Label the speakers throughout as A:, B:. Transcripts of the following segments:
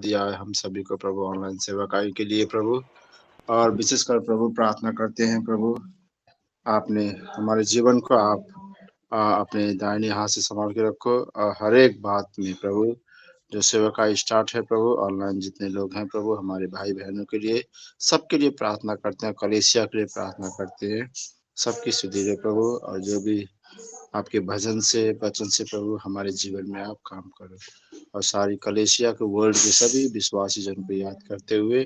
A: दिया है हम सभी को प्रभु ऑनलाइन सेवाकाई के लिए प्रभु। और विशेषकर प्रभु प्रार्थना करते हैं प्रभु, आपने हमारे जीवन को आप अपने दाहिने हाथ से संभाल के रखो। और हर एक बात में प्रभु जो सेवाकाई स्टार्ट है प्रभु, ऑनलाइन जितने लोग हैं प्रभु, हमारे भाई बहनों के लिए सबके लिए प्रार्थना करते हैं, कलेसिया के लिए प्रार्थना करते हैं, सबकी सुधीरे प्रभु। और जो भी आपके भजन से वचन से प्रभु हमारे जीवन में आप काम करो। और सारी कलेसिया के वर्ल्ड के सभी विश्वासी जन को याद करते हुए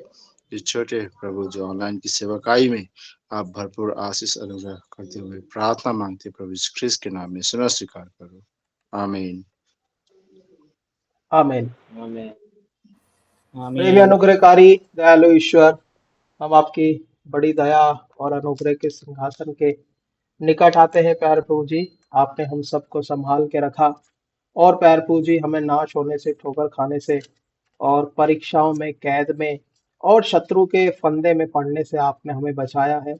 A: इस छोटे प्रभु जो ऑनलाइन की सेवकाई में आप भरपूर आशीष अनुग्रह करते हुए प्रार्थना मांगते प्रभु यीशु ख्रिस्त के नाम में सुनो स्वीकार करो। आमीन।
B: आमीन।
C: आमीन।
B: प्रेमी अनुग्रहकारी दयालु ईश्वर, हम आपकी बड़ी दया और अनुग्रह के सिंहासन के निकट आते हैं प्यारे प्रभु जी। आपने हम सबको संभाल के रखा और प्यारे प्रभु जी हमें नाश होने से, ठोकर खाने से और परीक्षाओं में, कैद में और शत्रु के फंदे में पड़ने से आपने हमें बचाया है।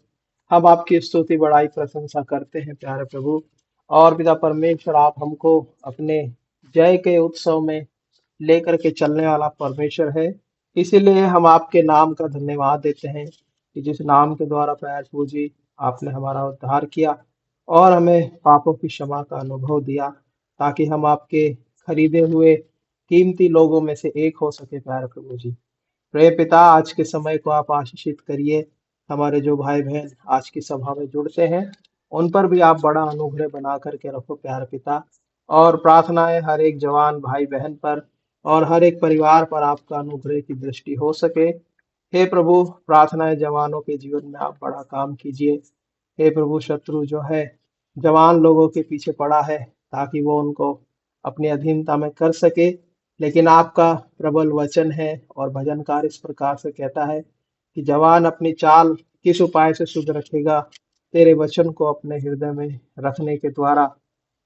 B: हम आपकी स्तुति बड़ाई प्रशंसा करते हैं प्यारे प्रभु। और पिता परमेश्वर, आप हमको अपने जय के उत्सव में लेकर के चलने वाला परमेश्वर है। इसीलिए हम आपके नाम का धन्यवाद देते हैं कि जिस नाम के द्वारा प्यारे प्रभु जी आपने हमारा उद्धार किया और हमें पापों की क्षमा का अनुभव दिया, ताकि हम आपके खरीदे हुए कीमती लोगों में से एक हो सके प्यारे प्रभु जी। प्रिय पिता, आज के समय को आप आशीषित करिए। हमारे जो भाई बहन आज की सभा में जुड़ते हैं उन पर भी आप बड़ा अनुग्रह बना करके रखो प्यारे पिता। और प्रार्थनाएं हर एक जवान भाई बहन पर और हर एक परिवार पर आपका अनुग्रह की दृष्टि हो सके। हे प्रभु, प्रार्थनाएं जवानों के जीवन में आप बड़ा काम कीजिए। हे प्रभु, शत्रु जो है जवान लोगों के पीछे पड़ा है ताकि वो उनको अपनी अधीनता में कर सके, लेकिन आपका प्रबल वचन है और भजनकार इस प्रकार से कहता है कि जवान अपनी चाल किस उपाय से शुद्ध रखेगा, तेरे वचन को अपने हृदय में रखने के द्वारा।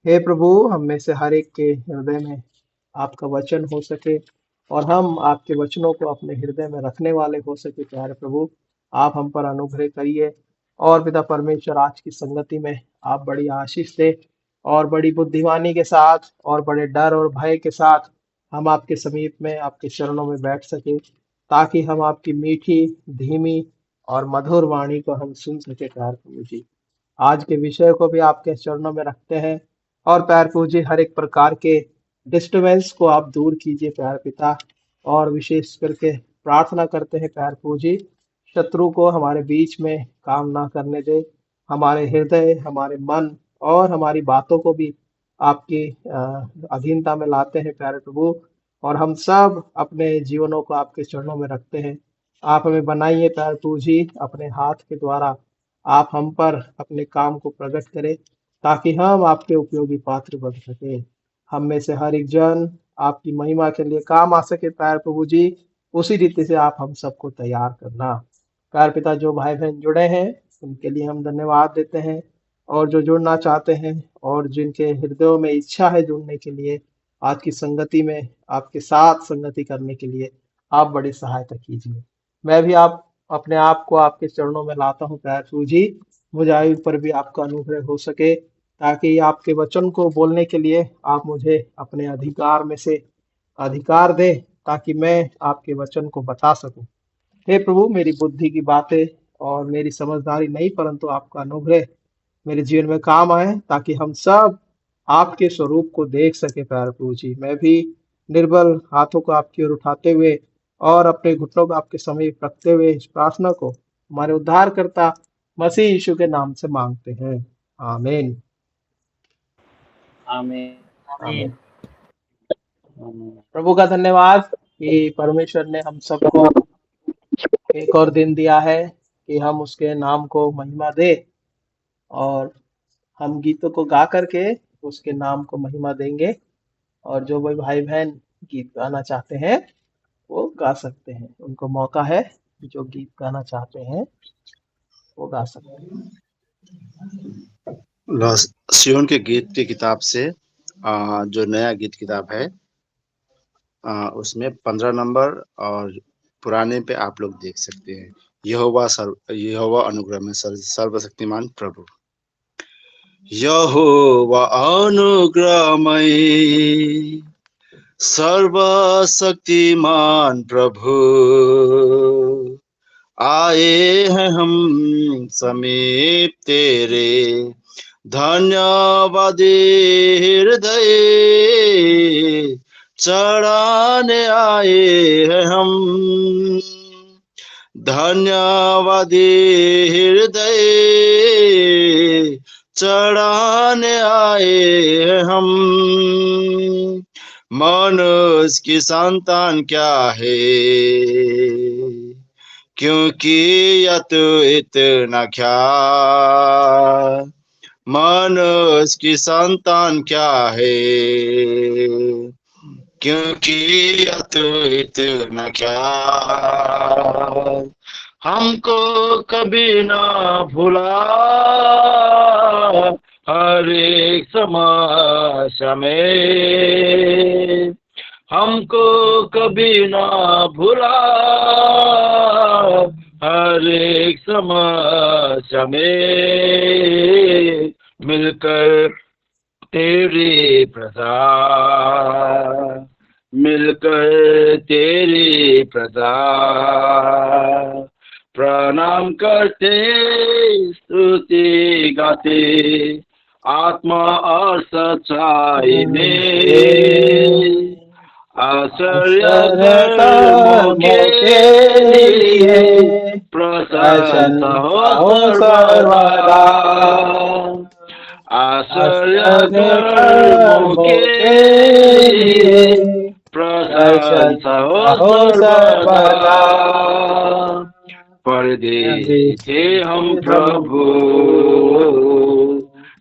B: हे प्रभु, हम में से हर एक के हृदय में आपका वचन हो सके और हम आपके वचनों को अपने हृदय में रखने वाले हो सके। प्यारे प्रभु, आप हम पर अनुग्रह करिए। और पिता परमेश्वर, आज की संगति में आप बड़ी आशीष दे और बड़ी बुद्धिमानी के साथ और बड़े डर और भय के साथ हम आपके समीप में, आपके चरणों में बैठ सके, ताकि हम आपकी मीठी, धीमी और मधुर वाणी को हम सुन सके। प्यारे प्रभु जी, आज के विषय को भी आपके चरणों में रखते हैं और प्यारे प्रभु जी हर एक प्रकार के डिस्टर्बेंस को आप दूर कीजिए प्यारे पिता। और विशेष करके प्रार्थना करते हैं प्यारे प्रभु जी, शत्रु को हमारे बीच में काम ना करने दे। हमारे हृदय, हमारे मन और हमारी बातों को भी आपकी अधीनता में लाते हैं प्यारे प्रभु। और हम सब अपने जीवनों को आपके चरणों में रखते हैं। आप हमें बनाइए प्यारे प्रभु जी, अपने हाथ के द्वारा आप हम पर अपने काम को प्रकट करें, ताकि हम आपके उपयोगी पात्र बन सके। हम में से हर एक जन आपकी महिमा के लिए काम आ सके प्यारे प्रभु जी, उसी रीति से आप हम सबको तैयार करना। प्यारे पिता, जो भाई बहन जुड़े हैं उनके लिए हम धन्यवाद देते हैं, और जो जुड़ना चाहते हैं और जिनके हृदयों में इच्छा है जुड़ने के लिए, आज की संगति में आपके साथ संगति करने के लिए आप बड़ी सहायता कीजिए। मैं भी अपने आप को आपके चरणों में लाता हूँ प्यारे प्रभु जी। मुझे आयु पर भी आपका अनुग्रह हो सके, ताकि आपके वचन को बोलने के लिए आप मुझे अपने अधिकार में से अधिकार दे, ताकि मैं आपके वचन को बता सकूं। हे प्रभु, मेरी बुद्धि की बातें और मेरी समझदारी नहीं, परंतु आपका अनुग्रह मेरे जीवन में काम आए, ताकि हम सब आपके स्वरूप को देख सके प्यारे प्रभु जी। मैं भी निर्बल हाथों को आपकी ओर उठाते हुए और अपने घुटनों को आपके समीप रखते हुए इस प्रार्थना को हमारे उद्धारकर्ता मसीह यीशु के नाम से मांगते हैं। आमीन।
C: आमीन।
B: आमीन। प्रभु का धन्यवाद कि परमेश्वर ने हम सबको एक और दिन दिया है कि हम उसके नाम को महिमा दे, और हम गीतों को गा करके उसके नाम को महिमा देंगे। और जो भी भाई बहन गीत गाना चाहते हैं वो गा सकते हैं, उनको मौका है। जो गीत गाना चाहते हैं वो गा सकते हैं।
A: सियोन के गीत की किताब से जो नया गीत किताब है उसमें 15 नंबर और पुराने पे आप लोग देख सकते हैं। यहोवा अनुग्रह में सर्वशक्तिमान प्रभु। यहोवा अनुग्रहमय सर्वशक्तिमान प्रभु, आए हैं हम समीप तेरे, धन्यवादी हृदय चढ़ाने आए हैं हम, धन्यवादी हृदय चढ़ाने आए हैं हम। मनुष्य की संतान क्या है, क्योंकि यह तो इतना ख्याल, मनुष्य की संतान क्या है, क्योंकि यह तो इतना ख्याल, हमको कभी ना भुला, हर एक समस्या में हमको कभी ना भुला, हर एक समस्या में मिलकर तेरी प्रजा, मिलकर तेरी प्रजा प्रणाम करते, स्तुति गाते, आत्मा और सच्चाई में आश्चर्य कर्मों के लिए प्रशंसा हो सर्वदा, आश्चर्य कर्मों के लिए प्रशंसा हो सर्वदा। परदेसी थे हम प्रभु,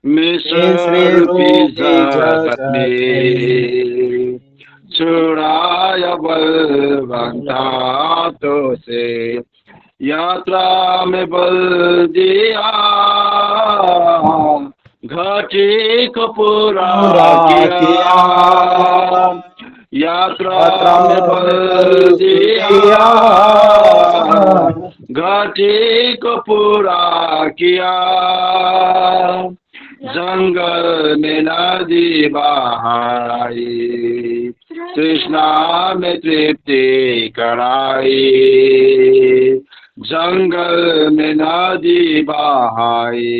A: मिस्र रूपी जगत में, छुड़ाया बलवंत हाथों से, यात्रा में बल दिया, घाटी को पूरा किया, यात्रा में बल दिया, घाटी को पूरा किया, जंगल में नदी बहाई, तृष्णा में तृप्ति कराई, जंगल में नदी बहाई,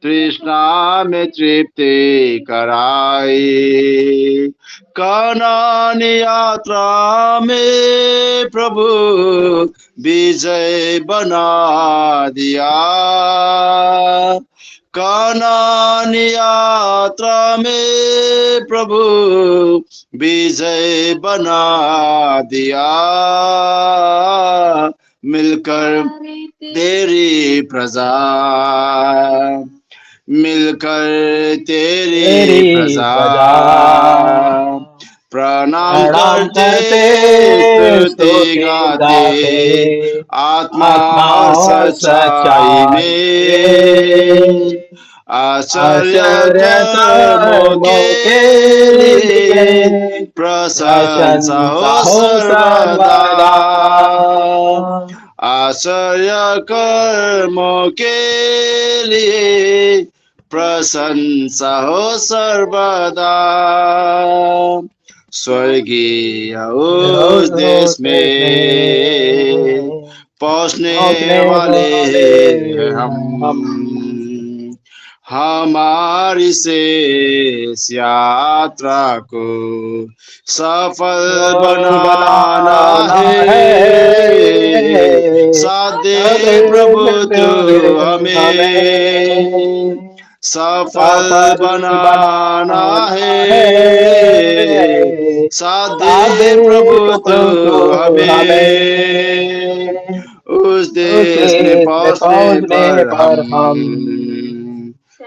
A: तृष्णा में तृप्ति कराई, कनान यात्रा में प्रभु विजय बना दिया, कनान यात्रा में प्रभु विजय बना दिया, मिलकर तेरी प्रजा, मिलकर तेरी प्रजा प्रणाम करते, स्तुति गाते, आत्मा और सच्चाई में आश्चर्य कर्मों के लिए प्रशंसा हो सर्वदा, आश्चर्य कर्मों के लिए प्रशंसा हो सर्वदा। स्वर्गीय उस देश में पहुंचने वाले हैं हम, हमारी शेष यात्रा को सफल बनाना है, साथ दे प्रभु तू हमें, सफल बनाना है, साथ दे प्रभु तू हमें, उस देश में पहुंचने पर हम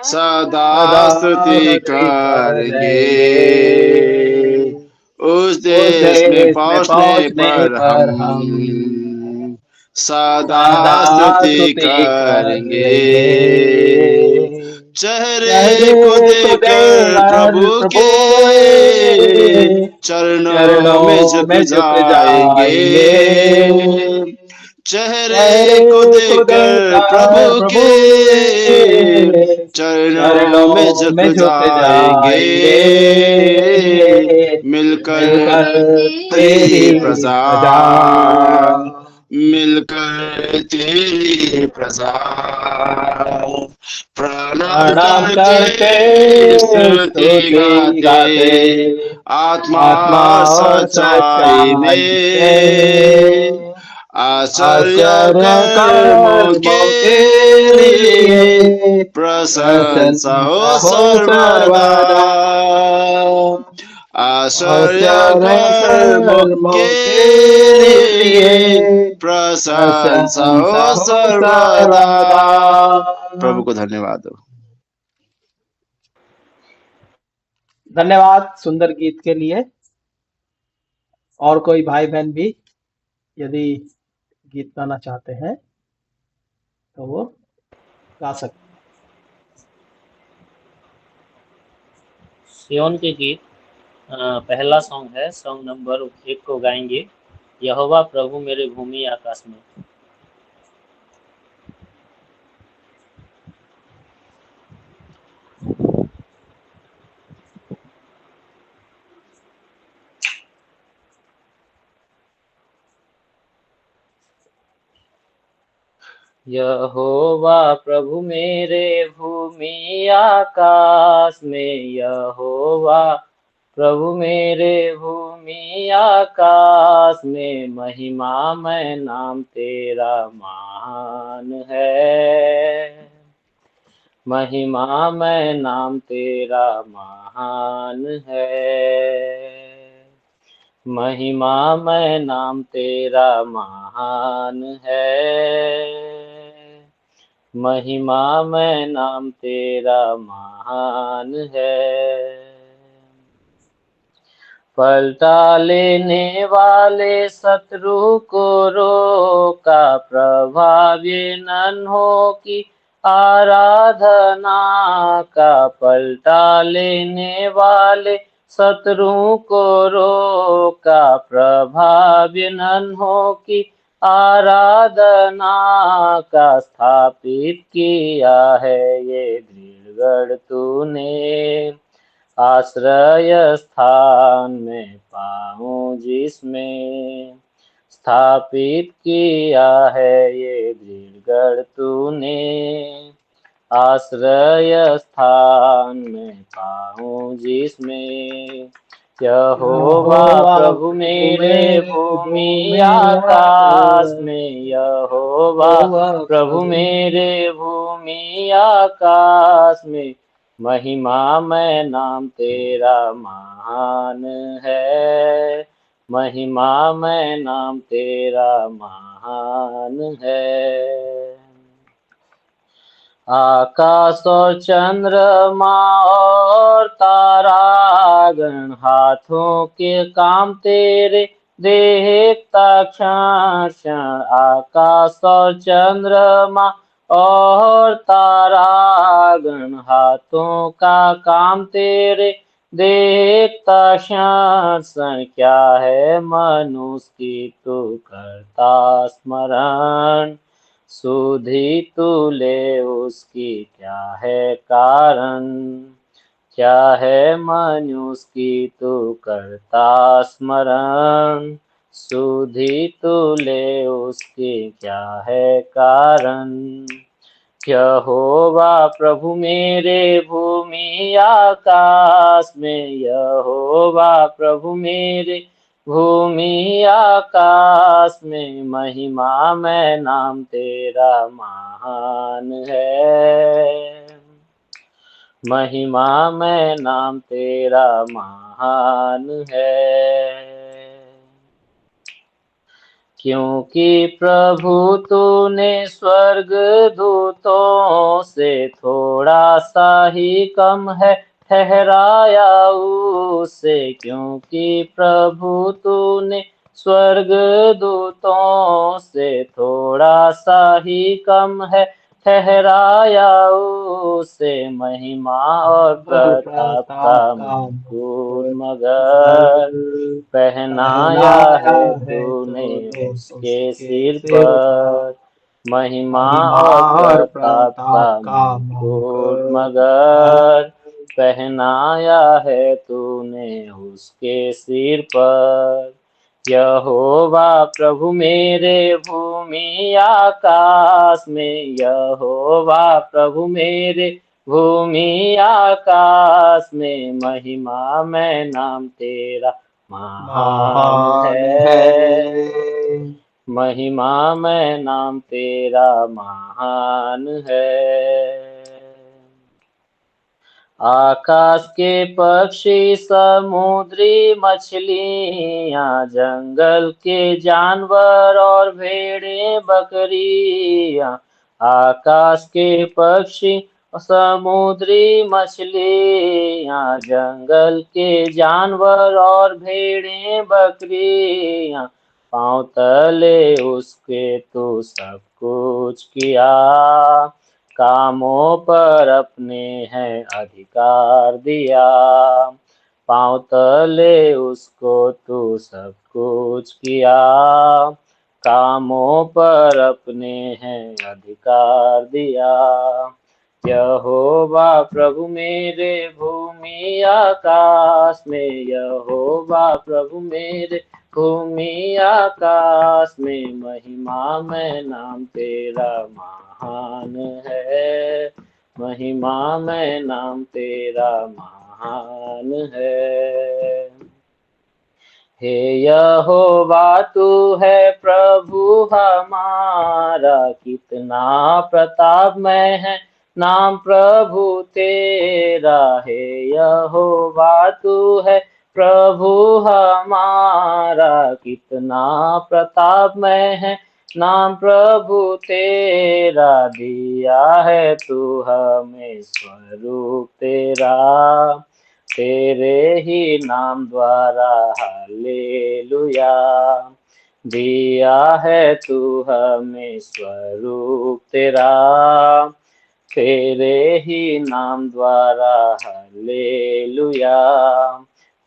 A: सदा स्तुति करेंगे, उस देश में पहुंचने पर हम सदा स्तुति करेंगे, चेहरे को देखकर प्रभु के चरणों में झुक जाएंगे, चेहरे को देखकर प्रभु के चरणों में झुक जाएंगे, मिलकर तेरी प्रजा, मिलकर तेरी प्रजा,
B: प्रणाम करके स्तुति गाते,
A: आत्मा
B: और
A: सच्चाई में आश्चर्य कर्मों के लिए प्रशंसा हो सर्वदा, आश्चर्य कर्मों के लिए प्रशंसा हो सर्वदा। प्रभु को धन्यवाद हो।
B: धन्यवाद सुंदर गीत के लिए। और कोई भाई बहन भी यदि गीत गाना चाहते हैं तो वो गा सकते।
C: सियोन के गीत पहला सॉन्ग है, सॉन्ग नंबर 1 को गाएंगे, यहोवा प्रभु मेरे भूमि आकाश में। यहोवा प्रभु मेरे भूमि आकाश में, यहोवा प्रभु मेरे भूमि आकाश में, महिमामय नाम तेरा महान है, महिमामय नाम तेरा महान है, महिमामय नाम तेरा महान है, महिमामय नाम तेरा महान है। पलटा लेने वाले शत्रु को रोका, प्रभावी नन्हों की आराधना का, पलटा लेने वाले शत्रु को रोका, प्रभावी नन्हों की आराधना का, स्थापित किया है ये दृढ़गढ़ तूने, आश्रय स्थान में पाऊं जिसमें, स्थापित किया है ये दृढ़गढ़ तूने, आश्रय स्थान में पाऊं जिसमें, यहोवा प्रभु मेरे भूमि आकाश में, यहोवा प्रभु मेरे भूमि आकाश में, महिमामय नाम तेरा महान है, महिमामय नाम तेरा महान है। आकाश और चंद्रमा और तारागण हाथों के काम तेरे देखता क्षण क्षण, आकाश और चंद्रमा और तारागण हाथों का काम तेरे देखता क्षण क्षण, क्या है मनुष्य की तू करता स्मरण, सुधि तू ले उसकी क्या है कारण, क्या है मनुष्य की तू करता स्मरण, सुधि तू ले उसकी क्या है कारण, यहोवा प्रभु मेरे भूमि आकाश में, यहोवा प्रभु मेरे भूमि आकाश में, महिमामय नाम तेरा महान है, महिमामय नाम तेरा महान है। क्योंकि प्रभु तूने स्वर्ग दूतों से थोड़ा सा ही कम है ठहराया उसे, क्योंकि प्रभु तूने स्वर्ग दूतों से थोड़ा सा ही कम है ठहराया उसे महिमा और प्रताप का मुकुट, मगर पहनाया है तूने उसके सिर पर महिमा और प्रताप का मुकुट, मगर पहनाया है तूने उसके सिर पर। यहोवा प्रभु मेरे भूमि आकाश में, यहोवा प्रभु मेरे भूमि आकाश में, महिमा में नाम तेरा महान है, महिमा में नाम तेरा महान है। आकाश के पक्षी, समुद्री मछलियाँ, जंगल के जानवर और भेड़ें बकरियाँ, आकाश के पक्षी, समुद्री मछलियाँ, जंगल के जानवर और भेड़ें बकरियाँ, पाँव तले उसके तो सब कुछ किया, कामों पर अपने हैं अधिकार दिया, पाँव तले उसको तो सब कुछ किया, कामों पर अपने हैं अधिकार दिया। यहोवा प्रभु मेरे भूमि आकाश में, यहोवा प्रभु मेरे भूमि आकाश में, महिमा में नाम तेरा महान है, महिमा में नाम तेरा महान है। हे यहोवा तू है प्रभु हमारा, कितना प्रतापमय है नाम प्रभु तेरा। हे यहोवा तू है प्रभु हमारा, कितना प्रतापमय है नाम प्रभु तेरा। दिया है तू हमें स्वरूप तेरा, तेरे ही नाम द्वारा हालेलुया। दिया है तू हमें स्वरूप तेरा, तेरे ही नाम द्वारा हालेलुया।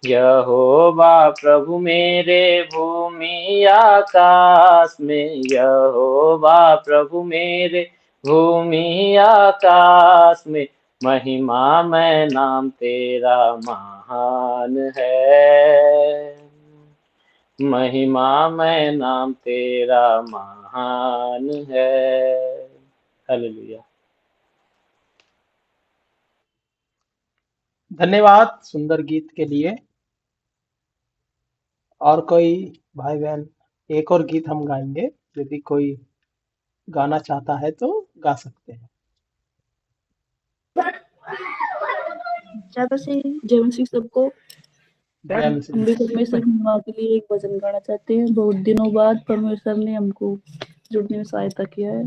C: यहोवा प्रभु मेरे भूमि आकाश में, यहोवा प्रभु मेरे भूमि आकाश में, महिमा में नाम तेरा महान है, महिमा में नाम तेरा महान है। हालेलुया।
B: धन्यवाद सुंदर गीत के लिए। और कोई भाई बहन, एक और गीत हम गाएंगे, यदि कोई गाना चाहता है तो गा सकते हैं।
D: ज्यादा से जय मसीह सबको। हम भी परमेश्वर की महिमा के लिए एक भजन गाना चाहते हैं। बहुत दिनों बाद परमेश्वर ने हमको जुड़ने में सहायता किया है।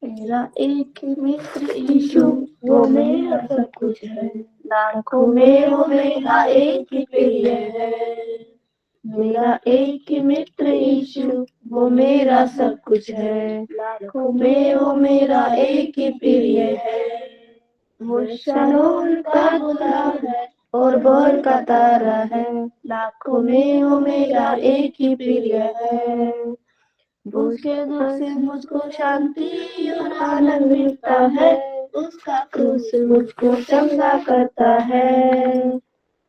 D: मेरा एक मित्र यीशु, वो मेरा सब कुछ है, लाखों में वो मेरा एक ही प्रिय है। मेरा एक मित्र यीशु, वो मेरा सब कुछ है, लाखों में वो मेरा एक ही प्रिय है। वो शलोन का गुलाब है और भोर का तारा है, लाखों में वो मेरा एक ही प्रिय है। उसके दर से मुझको शांति और आनंद मिलता है, उसका क्रूस मुझको चंगा करता है।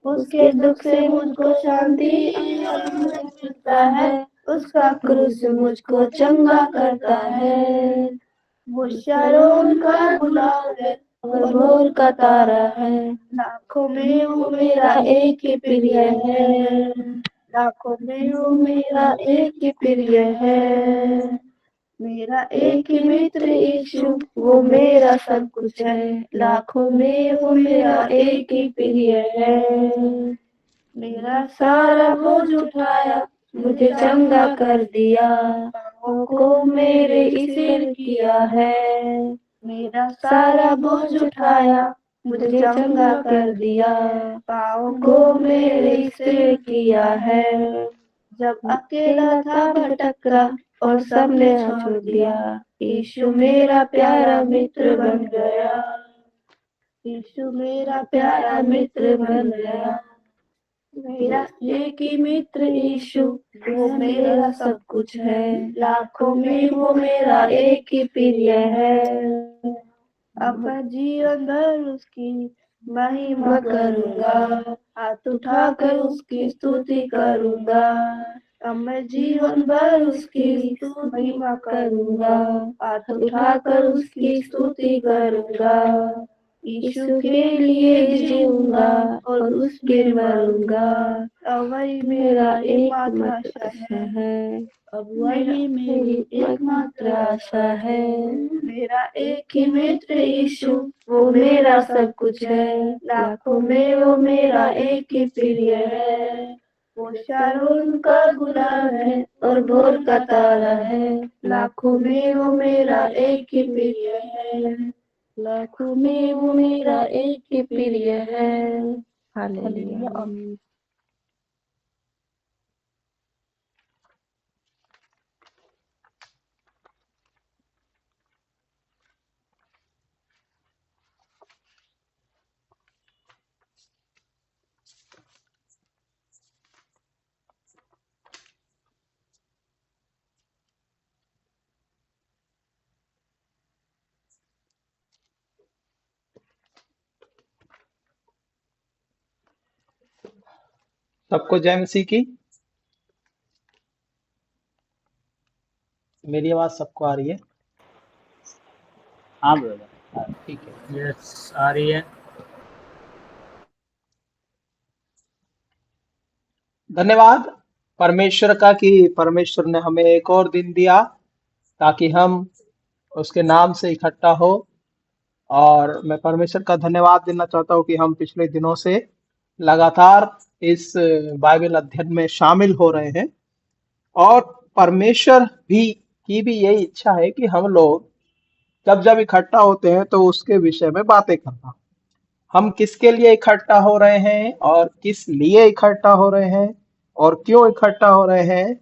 D: उसके दुख से मुझको शांति और आनंद मिलता है, उसका क्रूस मुझको चंगा करता है। वो शारोन का गुलाब है और भोर का तारा है, लाखों में वो मेरा एक ही प्रिय है, लाखों में वो मेरा एक ही प्रिय है। मेरा एक ही मित्र यीशु, वो मेरा सब कुछ है, लाखों में वो मेरा एक ही प्रिय है। मेरा सारा बोझ उठाया, मुझे चंगा कर दिया, पापों को मेरे सिर किया है। मेरा सारा बोझ उठाया, मुझे चंगा कर दिया, पापों को मेरे सिर किया है। जब अकेला था भटक रहा, और सबने छोड़ दिया। यीशु मेरा प्यारा मित्र बन गया, यीशु मेरा प्यारा मित्र बन गया। मेरा एक ही मित्र यीशु, वो मेरा सब कुछ है। लाखों में वो मेरा एक ही प्रिय है। अब मैं जीवन भर उसकी महिमा करूंगा, हाथ उठाकर उसकी स्तुति करूंगा। अब मैं जीवन भर उसकी महिमा करूंगा, हाथ उठाकर उसकी स्तुति करूंगा। यीशु के लिए जीऊंगा और उसके मरूंगा। अब वही मेरा एकमात्र आशा है, अब वही मेरी एकमात्र आशा है। मेरा एक ही मित्र यीशु, वो मेरा सब कुछ है। लाखों में वो मेरा एक ही प्रिय है। वो शारोन का गुलाब है और भोर का तारा है। लाखों में वो मेरा एक ही प्रिय है। लाखों में वो मेरा एक ही प्रिय है। हालेलुया, आमीन।
B: सबको जय मसीह की। मेरी आवाज सबको आ रही है?
C: हाँ ब्रदर,
B: ठीक है।
C: यस आ रही है।
B: धन्यवाद परमेश्वर का कि परमेश्वर ने हमें एक और दिन दिया ताकि हम उसके नाम से इकट्ठा हो। और मैं परमेश्वर का धन्यवाद देना चाहता हूँ कि हम पिछले दिनों से लगातार इस बाइबल अध्ययन में शामिल हो रहे हैं। और परमेश्वर की भी यही इच्छा है कि हम लोग जब जब इकट्ठा होते हैं तो उसके विषय में बातें करना। हम किसके लिए इकट्ठा हो रहे हैं और किस लिए इकट्ठा हो रहे हैं और क्यों इकट्ठा हो रहे हैं,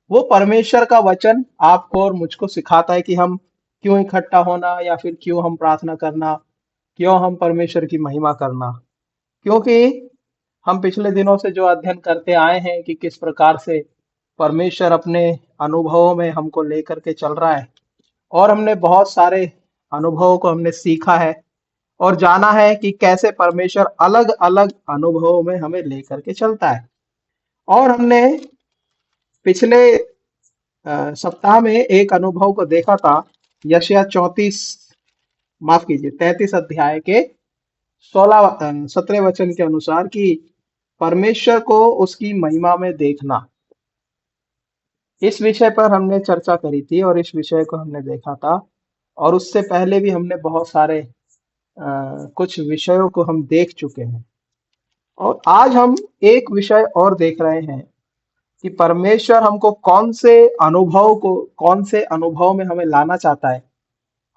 B: वो परमेश्वर का वचन आपको और मुझको सिखाता है कि हम क्यों इकट्ठा होना या फिर क्यों हम प्रार्थना करना, क्यों हम परमेश्वर की महिमा करना। क्योंकि हम पिछले दिनों से जो अध्ययन करते आए हैं कि किस प्रकार से परमेश्वर अपने अनुभवों में हमको लेकर के चल रहा है, और हमने बहुत सारे अनुभवों को हमने सीखा है और जाना है कि कैसे परमेश्वर अलग अलग अनुभवों में हमें लेकर के चलता है। और हमने पिछले सप्ताह में एक अनुभव को देखा था, यशायाह 33 अध्याय के 17 वचन के अनुसार कि परमेश्वर को उसकी महिमा में देखना। इस विषय पर हमने चर्चा करी थी और इस विषय को हमने देखा था। और उससे पहले भी हमने बहुत सारे कुछ विषयों को हम देख चुके हैं। और आज हम एक विषय और देख रहे हैं कि परमेश्वर हमको कौन से अनुभव में हमें लाना चाहता है,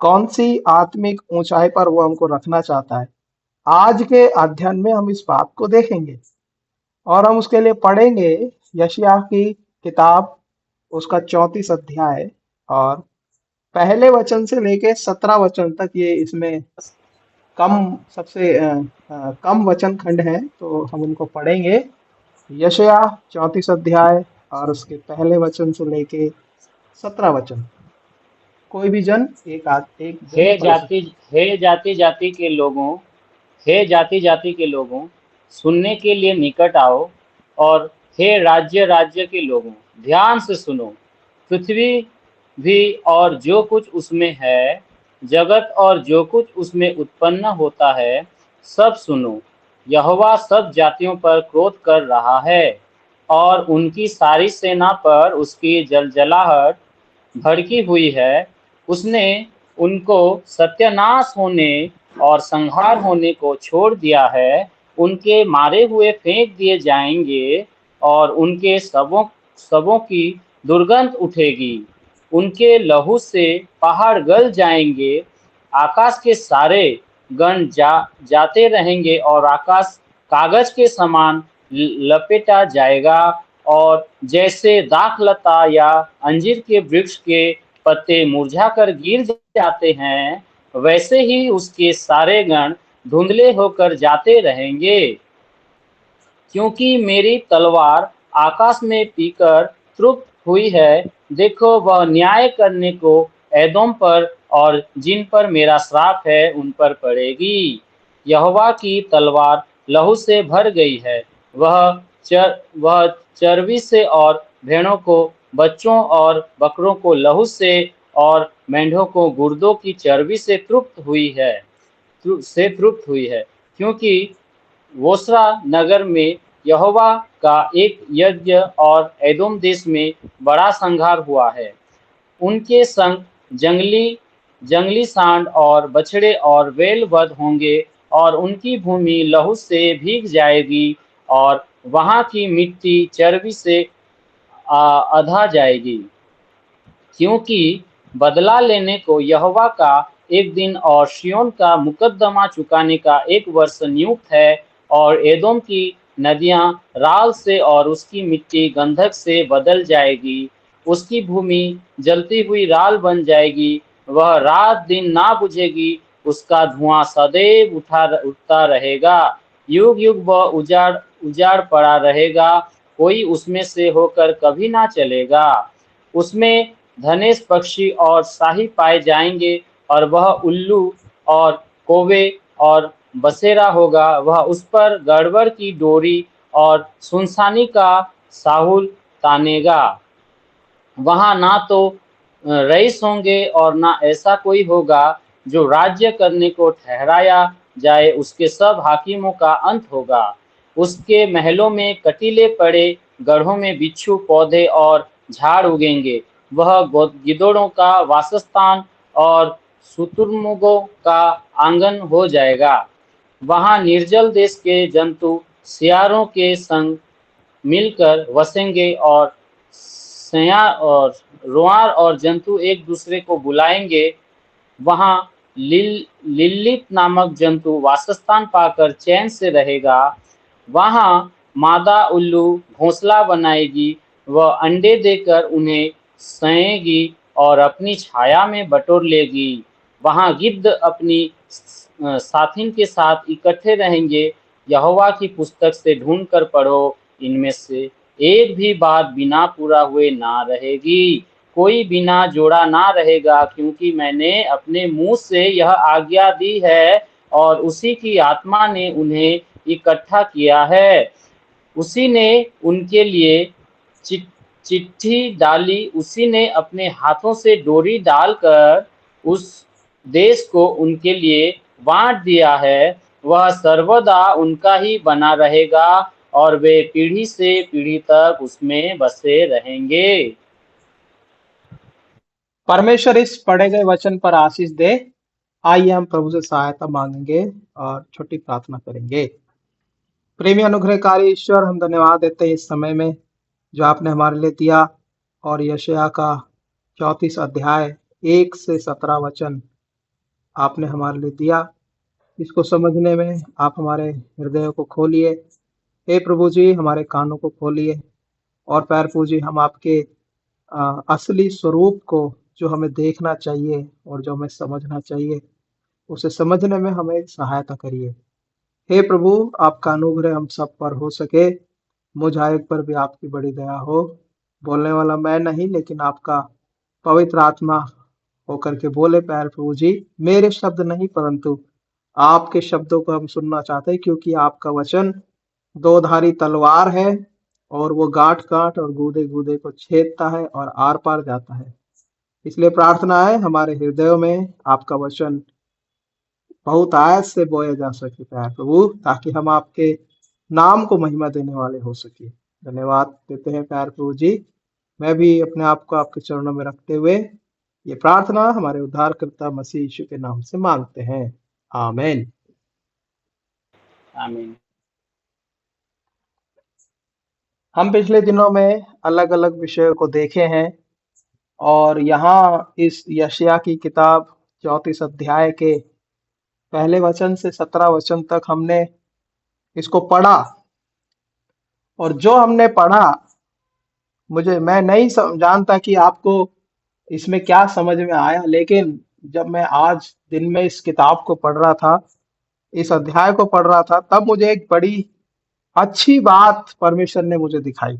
B: कौन सी आत्मिक ऊंचाई पर वो हमको रखना चाहता है। आज के अध्ययन में हम इस बात को देखेंगे और हम उसके लिए पढ़ेंगे यशायाह की किताब, उसका 34 अध्याय और पहले वचन से लेके 17 वचन तक। ये इसमें सबसे कम वचन खंड है, तो हम उनको पढ़ेंगे। यशायाह 34 अध्याय और उसके पहले वचन से लेके 17 वचन। कोई भी जन एक
C: हे जाति जाति के लोगों, हे जाति जाति के लोगों, सुनने के लिए निकट आओ। और हे राज्य राज्य के लोगों, ध्यान से सुनो। पृथ्वी भी और जो कुछ उसमें है, जगत और जो कुछ उसमें उत्पन्न होता है, सब सुनो। यहोवा सब जातियों पर क्रोध कर रहा है और उनकी सारी सेना पर उसकी जलजलाहट भड़की हुई है। उसने उनको सत्यानाश होने और संहार होने को छोड़ दिया है। उनके मारे हुए फेंक दिए जाएंगे और उनके सबों की दुर्गंध उठेगी। उनके लहू से पहाड़ गल जाएंगे। आकाश के सारे गण जाते रहेंगे और आकाश कागज के समान लपेटा जाएगा और जैसे दाखलता या अंजीर के वृक्ष के पत्ते मुरझा कर गिर जाते हैं, वैसे ही उसके सारे गण धुंधले होकर जाते रहेंगे। क्योंकि मेरी तलवार आकाश में पीकर तृप्त हुई है, देखो वह न्याय करने को एदोम पर और जिन पर मेरा श्राप है उन पर पड़ेगी। यहोवा की तलवार लहू से भर गई है, वह चर्बी से और भेड़ों को, बच्चों और बकरों को लहू से और मेंढों को गुर्दों की चर्बी से तृप्त हुई है। क्योंकि बोस्रा नगर में यहोवा का एक यज्ञ और एदोम देश में बड़ा संहार हुआ है। उनके संग जंगली सांड और बछड़े और बैल वध होंगे और उनकी भूमि लहू से भीग जाएगी और वहां की मिट्टी चर्बी से अधा जाएगी। क्योंकि बदला लेने को यहोवा का एक दिन और सिय्योन का मुकद्दमा चुकाने का एक वर्ष नियुक्त है, और एदोम की नदियां राल से और उसकी मिट्टी गंधक से बदल जाएगी। उसकी भूमि जलती हुई राल बन जाएगी, वह रात दिन ना बुझेगी, उसका धुआं सदैव उठता रहेगा। युग युग वह उजाड़ पड़ा रहेगा, कोई उसमें से होकर कभी ना चलेगा। उसमें धनेश पक्षी और शाही पाए जाएंगे, और वह उल्लू और कौवे और बसेरा होगा। वह उस पर गड़बड़ की डोरी और सुनसानी का साहुल तानेगा। वहां ना तो रईस होंगे और ना ऐसा कोई होगा जो राज्य करने को ठहराया जाए। उसके सब हाकिमों का अंत होगा। उसके महलों में कटीले पड़े गढ़ों में बिच्छू, पौधे और झाड़ उगेंगे। वह गिद्धों का वासस्थान और शुतुरमुर्गों का आंगन हो जाएगा। वहां निर्जल देश के जंतु सियारों के संग मिलकर वसेंगे, और सयार और रोआर और जंतु एक दूसरे को बुलाएंगे। वहां लिल्लित नामक जंतु वासस्थान पाकर चैन से रहेगा। वहां मादा उल्लू घोंसला बनाएगी, वह अंडे देकर उन्हें सएगी और अपनी छाया में बटोर लेगी। वहां गिद्ध अपनी साथिन के साथ इकट्ठे रहेंगे। यहोवा की पुस्तक से ढूंढ कर पढ़ो, इनमें से एक भी बात बिना पूरा हुए ना रहेगी, कोई बिना जोड़ा ना रहेगा। क्योंकि मैंने अपने मुंह से यह आज्ञा दी है, और उसी की आत्मा ने उन्हें इकट्ठा किया है। उसी ने उनके लिए चिट्ठी डाली, उसी ने अपने हाथों से डोरी डालकर उस देश को उनके लिए बांट दिया है। वह सर्वदा उनका ही बना रहेगा, और वे पीढ़ी से पीढ़ी तक उसमें बसे रहेंगे।
B: परमेश्वर इस पढ़े गए वचन पर आशीष दे। आइए हम प्रभु से सहायता मांगेंगे और छोटी प्रार्थना करेंगे। प्रेमी अनुग्रहकारी ईश्वर, हम धन्यवाद देते हैं इस समय में जो आपने हमारे लिए दिया, और यशायाह का 34 अध्याय 1 से 17 वचन आपने हमारे लिए दिया। इसको समझने में आप हमारे हृदय को खोलिए। हे प्रभु जी, हमारे कानों को खोलिए, और प्यार प्रभु जी, हम आपके असली स्वरूप को जो हमें देखना चाहिए और जो हमें समझना चाहिए, उसे समझने में हमें सहायता करिए। हे प्रभु, आपका अनुग्रह हम सब पर हो सके। मुझ आयक पर भी आपकी बड़ी दया हो। बोलने वाला मैं नहीं, लेकिन आपका पवित्र आत्मा होकर के बोले। प्यार प्रभु जी, मेरे शब्द नहीं परंतु आपके शब्दों को हम सुनना चाहते हैं, क्योंकि आपका वचन दो धारी तलवार है, और वो गांठ गांठ और गूदे गूदे को छेदता है और आर पार जाता है। इसलिए प्रार्थना है हमारे हृदयों में आपका वचन बहुत आयत से बोया जा सके प्यार प्रभु, ताकि हम आपके नाम को महिमा देने वाले हो सके। धन्यवाद देते हैं प्यार प्रभु जी। मैं भी अपने आप को आपके चरणों में रखते हुए ये प्रार्थना हमारे उद्धारकर्ता मसीह यीशु के नाम से मांगते हैं, आमीन।
C: आमीन।
B: हम पिछले दिनों में अलग अलग विषयों को देखे हैं, और यहाँ इस यशायाह की किताब 34 अध्याय के पहले वचन से 17 वचन तक हमने इसको पढ़ा। और जो हमने पढ़ा मैं नहीं जानता कि आपको इसमें क्या समझ में आया, लेकिन जब मैं आज दिन में इस किताब को पढ़ रहा था, इस अध्याय को पढ़ रहा था, तब मुझे एक बड़ी अच्छी बात परमेश्वर ने मुझे दिखाई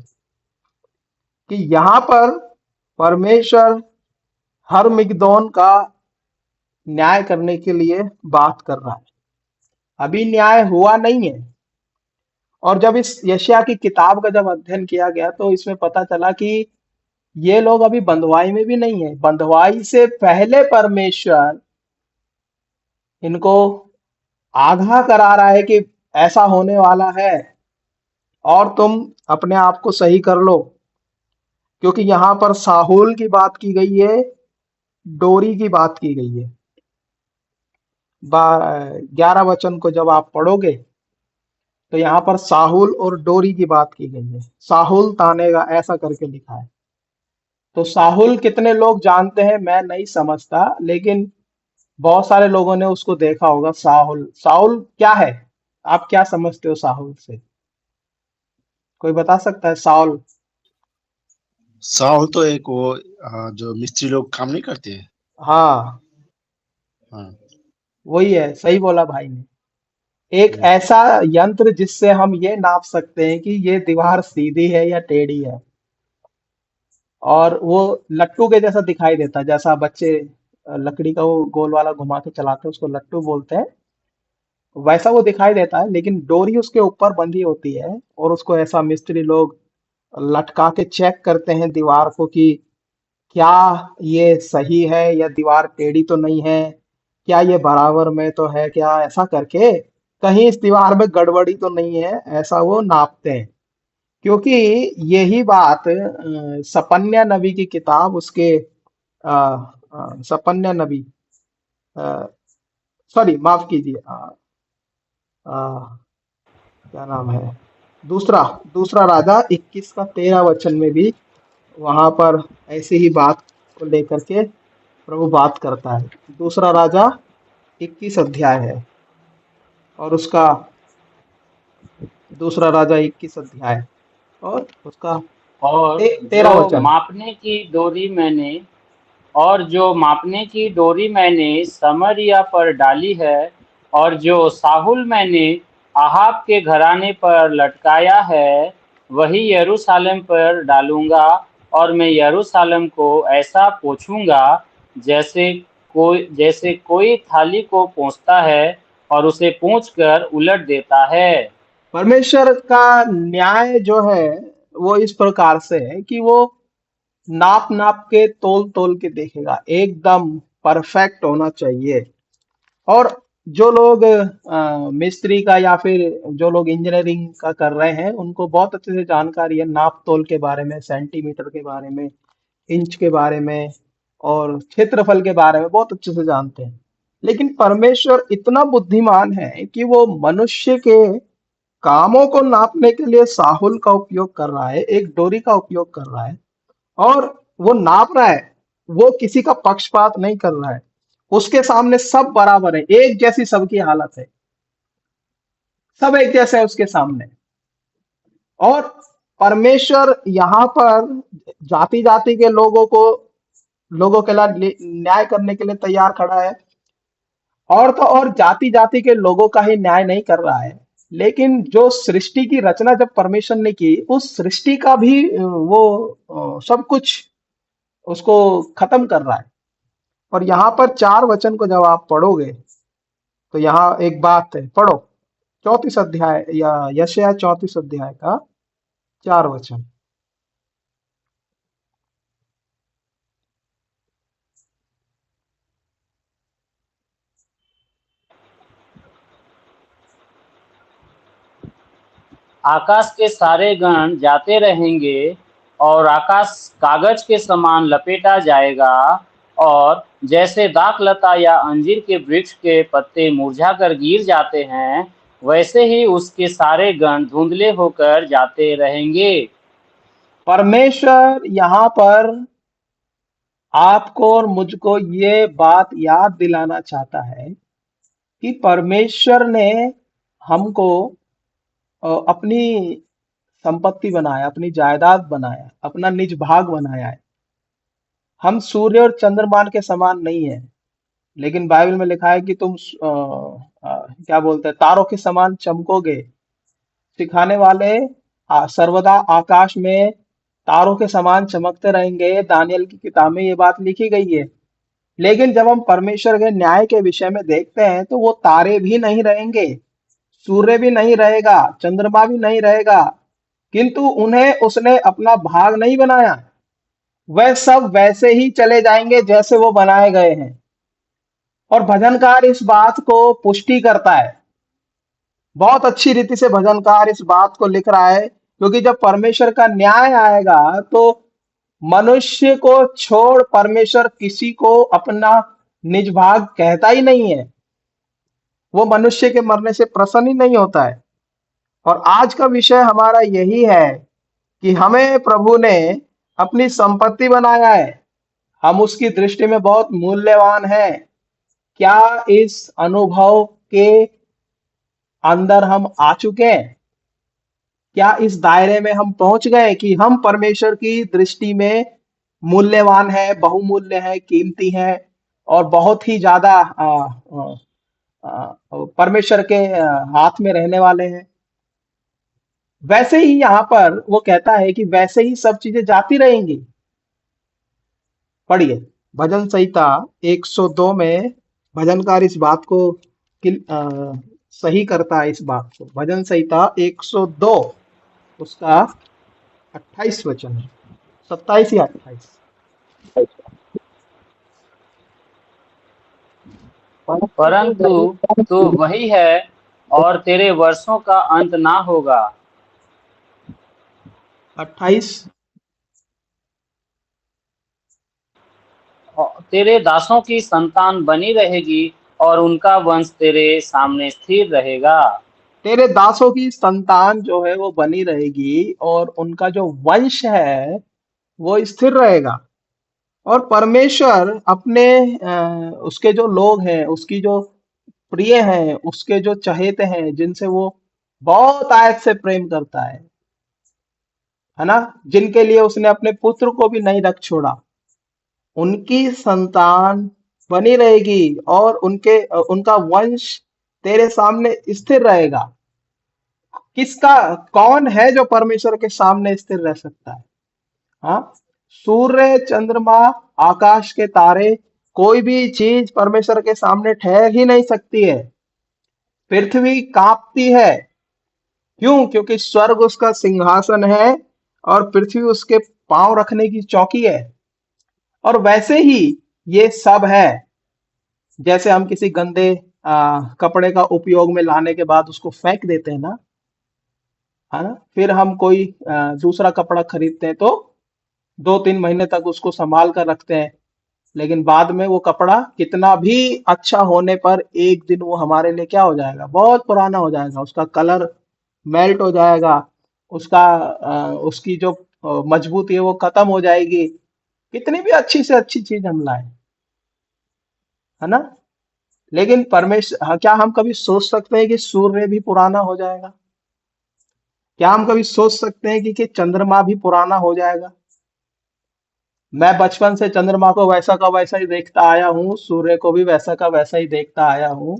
B: कि यहाँ पर परमेश्वर हर मिगदोन का न्याय करने के लिए बात कर रहा है। अभी न्याय हुआ नहीं है। और जब इस यशायाह की किताब का जब अध्ययन किया गया तो इसमें पता चला कि ये लोग अभी बंधुआई में भी नहीं है। बंधुआई से पहले परमेश्वर इनको आगाह करा रहा है कि ऐसा होने वाला है और तुम अपने आप को सही कर लो। क्योंकि यहाँ पर साहुल की बात की गई है, डोरी की बात की गई है। 11 वचन को जब आप पढ़ोगे तो यहाँ पर साहुल और डोरी की बात की गई है। साहुल तानेगा ऐसा करके लिखा है। तो साहुल कितने लोग जानते हैं मैं नहीं समझता, लेकिन बहुत सारे लोगों ने उसको देखा होगा। साहुल साहुल क्या है? आप क्या समझते हो साहुल से? कोई बता सकता है? साउल
A: साहुल तो एक वो जो मिस्त्री लोग काम नहीं करते हैं।
B: हाँ,
A: हाँ।
B: वही है। सही बोला भाई ने। एक
A: हम्म।
B: ऐसा यंत्र जिससे हम ये नाप सकते हैं कि ये दीवार सीधी है या टेढ़ी है, और वो लट्टू के जैसा दिखाई देता है। जैसा बच्चे लकड़ी का वो गोल वाला घुमा के चलाते हैं, उसको लट्टू बोलते हैं। वैसा वो दिखाई देता है, लेकिन डोरी उसके ऊपर बंधी होती है और उसको ऐसा मिस्त्री लोग लटका के चेक करते हैं दीवार को कि क्या ये सही है या दीवार टेढ़ी तो नहीं है, क्या ये बराबर में तो है, क्या ऐसा करके कहीं इस दीवार में गड़बड़ी तो नहीं है, ऐसा वो नापते हैं। क्योंकि यही बात सपन्या नबी की किताब उसके सपन्या नबी, सॉरी माफ कीजिए, क्या नाम है, दूसरा दूसरा राजा 21 का 13 वचन में भी वहां पर ऐसी ही बात को लेकर के प्रभु बात करता है। दूसरा राजा 21 अध्याय है और उसका दूसरा राजा 21 अध्याय और उसका
C: और
B: 13 वचन।
C: जो मापने की डोरी मैंने समरिया पर डाली है, और जो साहुल मैंने आहाब के घराने पर लटकाया है, वही यरूशलेम पर डालूंगा। और मैं यरूशलेम को ऐसा पोंछूंगा जैसे कोई थाली को पोंछता है और उसे पोंछकर उलट देता है।
B: परमेश्वर का न्याय जो है वो इस प्रकार से है कि वो नाप नाप के तोल तोल के देखेगा, एकदम परफेक्ट होना चाहिए। और जो लोग मिस्त्री का या फिर जो लोग इंजीनियरिंग का कर रहे हैं उनको बहुत अच्छे से जानकारी है नाप तोल के बारे में, सेंटीमीटर के बारे में, इंच के बारे में और क्षेत्रफल के बारे में बहुत अच्छे से जानते हैं। लेकिन परमेश्वर इतना बुद्धिमान है कि वो मनुष्य के कामों को नापने के लिए साहुल का उपयोग कर रहा है, एक डोरी का उपयोग कर रहा है और वो नाप रहा है। वो किसी का पक्षपात नहीं कर रहा है। उसके सामने सब बराबर है, एक जैसी सबकी हालत है, सब एक जैसे है उसके सामने। और परमेश्वर यहाँ पर जाति जाति के लोगों के लिए न्याय करने के लिए तैयार खड़ा है। और तो और जाति जाति के लोगों का ही न्याय नहीं कर रहा है, लेकिन जो सृष्टि की रचना जब परमेश्वर ने की, उस सृष्टि का भी वो सब कुछ उसको खत्म कर रहा है। और यहाँ पर 4 वचन को जब आप पढ़ोगे तो यहाँ एक बात है, पढ़ो 34 अध्याय या यशायाह 34 अध्याय का 4 वचन।
C: आकाश के सारे गण जाते रहेंगे और आकाश कागज के समान लपेटा जाएगा, और जैसे दाखलता या अंजीर के वृक्ष के पत्ते मुरझाकर गिर जाते हैं, वैसे ही उसके सारे गण धुंधले होकर जाते रहेंगे।
B: परमेश्वर यहाँ पर आपको और मुझको ये बात याद दिलाना चाहता है कि परमेश्वर ने हमको अपनी संपत्ति बनाया, अपनी जायदाद बनाया, अपना निज भाग बनाया है। हम सूर्य और चंद्रमा के समान नहीं है, लेकिन बाइबल में लिखा है कि तुम क्या बोलते हैं, तारों के समान चमकोगे। सिखाने वाले सर्वदा आकाश में तारों के समान चमकते रहेंगे। दानियल की किताब में ये बात लिखी गई है। लेकिन जब हम परमेश्वर के न्याय के विषय में देखते हैं तो वो तारे भी नहीं रहेंगे, सूर्य भी नहीं रहेगा, चंद्रमा भी नहीं रहेगा, किंतु उन्हें उसने अपना भाग नहीं बनाया। वह सब वैसे ही चले जाएंगे जैसे वो बनाए गए हैं। और भजनकार इस बात को पुष्टि करता है, बहुत अच्छी रीति से भजनकार इस बात को लिख रहा है, क्योंकि जब परमेश्वर का न्याय आएगा तो मनुष्य को छोड़ परमेश्वर किसी को अपना निज भाग कहता ही नहीं है। वो मनुष्य के मरने से प्रसन्न ही नहीं होता है। और आज का विषय हमारा यही है कि हमें प्रभु ने अपनी संपत्ति बनाया है, हम उसकी दृष्टि में बहुत मूल्यवान हैं। क्या इस अनुभव के अंदर हम आ चुके हैं? क्या इस दायरे में हम पहुंच गए कि हम परमेश्वर की दृष्टि में मूल्यवान है, बहुमूल्य है, कीमती है और बहुत ही ज्यादा परमेश्वर के हाथ में रहने वाले हैं? वैसे ही यहाँ पर वो कहता है कि वैसे ही सब चीजें जाती रहेंगी। पढ़िए भजन संहिता 102 में भजनकार इस बात को सही करता है। इस बात को भजन संहिता 102 उसका 28 वचन है, 27 या 28।
C: परंतु तू वही है और तेरे वर्षों का अंत ना होगा।
B: 28
C: तेरे दासों की संतान बनी रहेगी और उनका वंश तेरे सामने स्थिर रहेगा।
B: तेरे दासों की संतान जो है वो बनी रहेगी और उनका जो वंश है वो स्थिर रहेगा। और परमेश्वर अपने उसके जो लोग हैं, उसकी जो प्रिय हैं, उसके जो चहेते हैं, जिनसे वो बहुत आयत से प्रेम करता है ना, जिनके लिए उसने अपने पुत्र को भी नहीं रख छोड़ा, उनकी संतान बनी रहेगी और उनका वंश तेरे सामने स्थिर रहेगा। किसका, कौन है जो परमेश्वर के सामने स्थिर रह सकता है? हाँ, सूर्य, चंद्रमा, आकाश के तारे, कोई भी चीज परमेश्वर के सामने ठहर ही नहीं सकती है। पृथ्वी कांपती है, क्यों? क्योंकि स्वर्ग उसका सिंहासन है और पृथ्वी उसके पांव रखने की चौकी है। और वैसे ही ये सब है, जैसे हम किसी गंदे कपड़े का उपयोग में लाने के बाद उसको फेंक देते हैं ना, है ना, फिर हम कोई दूसरा कपड़ा खरीदते हैं तो 2-3 महीने तक उसको संभाल कर रखते हैं, लेकिन बाद में वो कपड़ा कितना भी अच्छा होने पर एक दिन वो हमारे लिए क्या हो जाएगा, बहुत पुराना हो जाएगा, उसका कलर मेल्ट हो जाएगा, उसकी जो मजबूती है वो खत्म हो जाएगी, कितनी भी अच्छी से अच्छी चीज हम लाए, है ना। लेकिन परमेश्वर, क्या हम कभी सोच सकते हैं कि सूर्य भी पुराना हो जाएगा? क्या हम कभी सोच सकते हैं कि चंद्रमा भी पुराना हो जाएगा? मैं बचपन से चंद्रमा को वैसा का वैसा ही देखता आया हूँ, सूर्य को भी वैसा का वैसा ही देखता आया हूँ,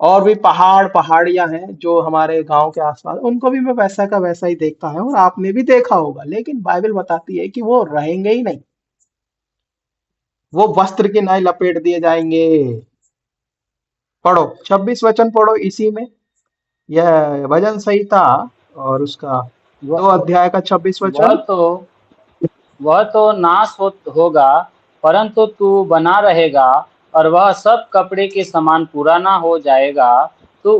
B: और भी पहाड़ियां हैं जो हमारे गांव के आसपास, उनको भी मैं वैसा का वैसा ही देखता है और आपने भी देखा होगा। लेकिन बाइबल बताती है कि वो रहेंगे ही नहीं, वो वस्त्र के नए लपेट दिए जाएंगे। पढ़ो 26 वचन पढ़ो इसी में, यह भजन संहिता और उसका 2 अध्याय का 26 वचन।
C: वह तो नाश होगा, परंतु तू बना रहेगा, और वह सब कपड़े के समान पूरा ना हो जाएगा। तो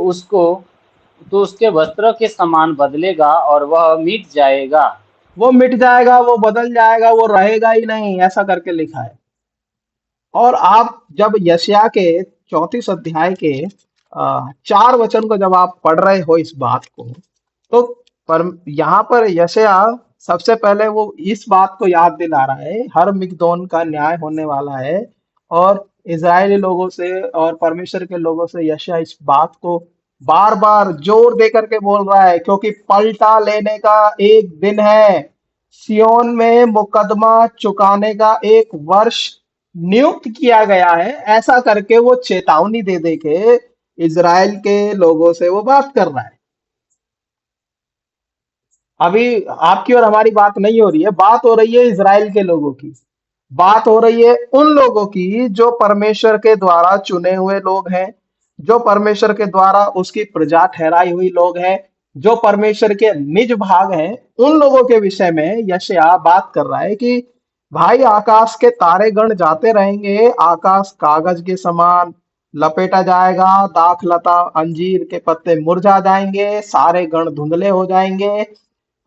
C: उसके वस्त्र के समान बदलेगा और वह मिट जाएगा।
B: वो मिट जाएगा, वो बदल जाएगा, वो रहेगा ही नहीं, ऐसा करके लिखा है। और आप जब यशायाह के 34 अध्याय के 4 वचन को जब आप पढ़ रहे हो इस बात को, तो यहाँ पर यशायाह सबसे पहले वो इस बात को याद दिला रहा है, हर मिगदोन का न्याय होने वाला है, और इजरायली लोगों से और परमेश्वर के लोगों से यशायाह इस बात को बार बार जोर दे करके बोल रहा है, क्योंकि पलटा लेने का एक दिन है, सियोन में मुकदमा चुकाने का एक वर्ष नियुक्त किया गया है। ऐसा करके वो चेतावनी दे दे के इजराइल के लोगों से वो बात कर रहा है। अभी आपकी और हमारी बात नहीं हो रही है, बात हो रही है इजराइल के लोगों की। बात हो रही है उन लोगों की जो परमेश्वर के द्वारा चुने हुए लोग हैं, जो परमेश्वर के द्वारा उसकी प्रजा ठहराई हुई लोग हैं, जो परमेश्वर के निज भाग हैं। उन लोगों के विषय में यशायाह बात कर रहा है कि भाई, आकाश के तारे गण जाते रहेंगे, आकाश कागज के समान लपेटा जाएगा, दाख लता अंजीर के पत्ते मुरझा जाएंगे, सारे गण धुंधले हो जाएंगे।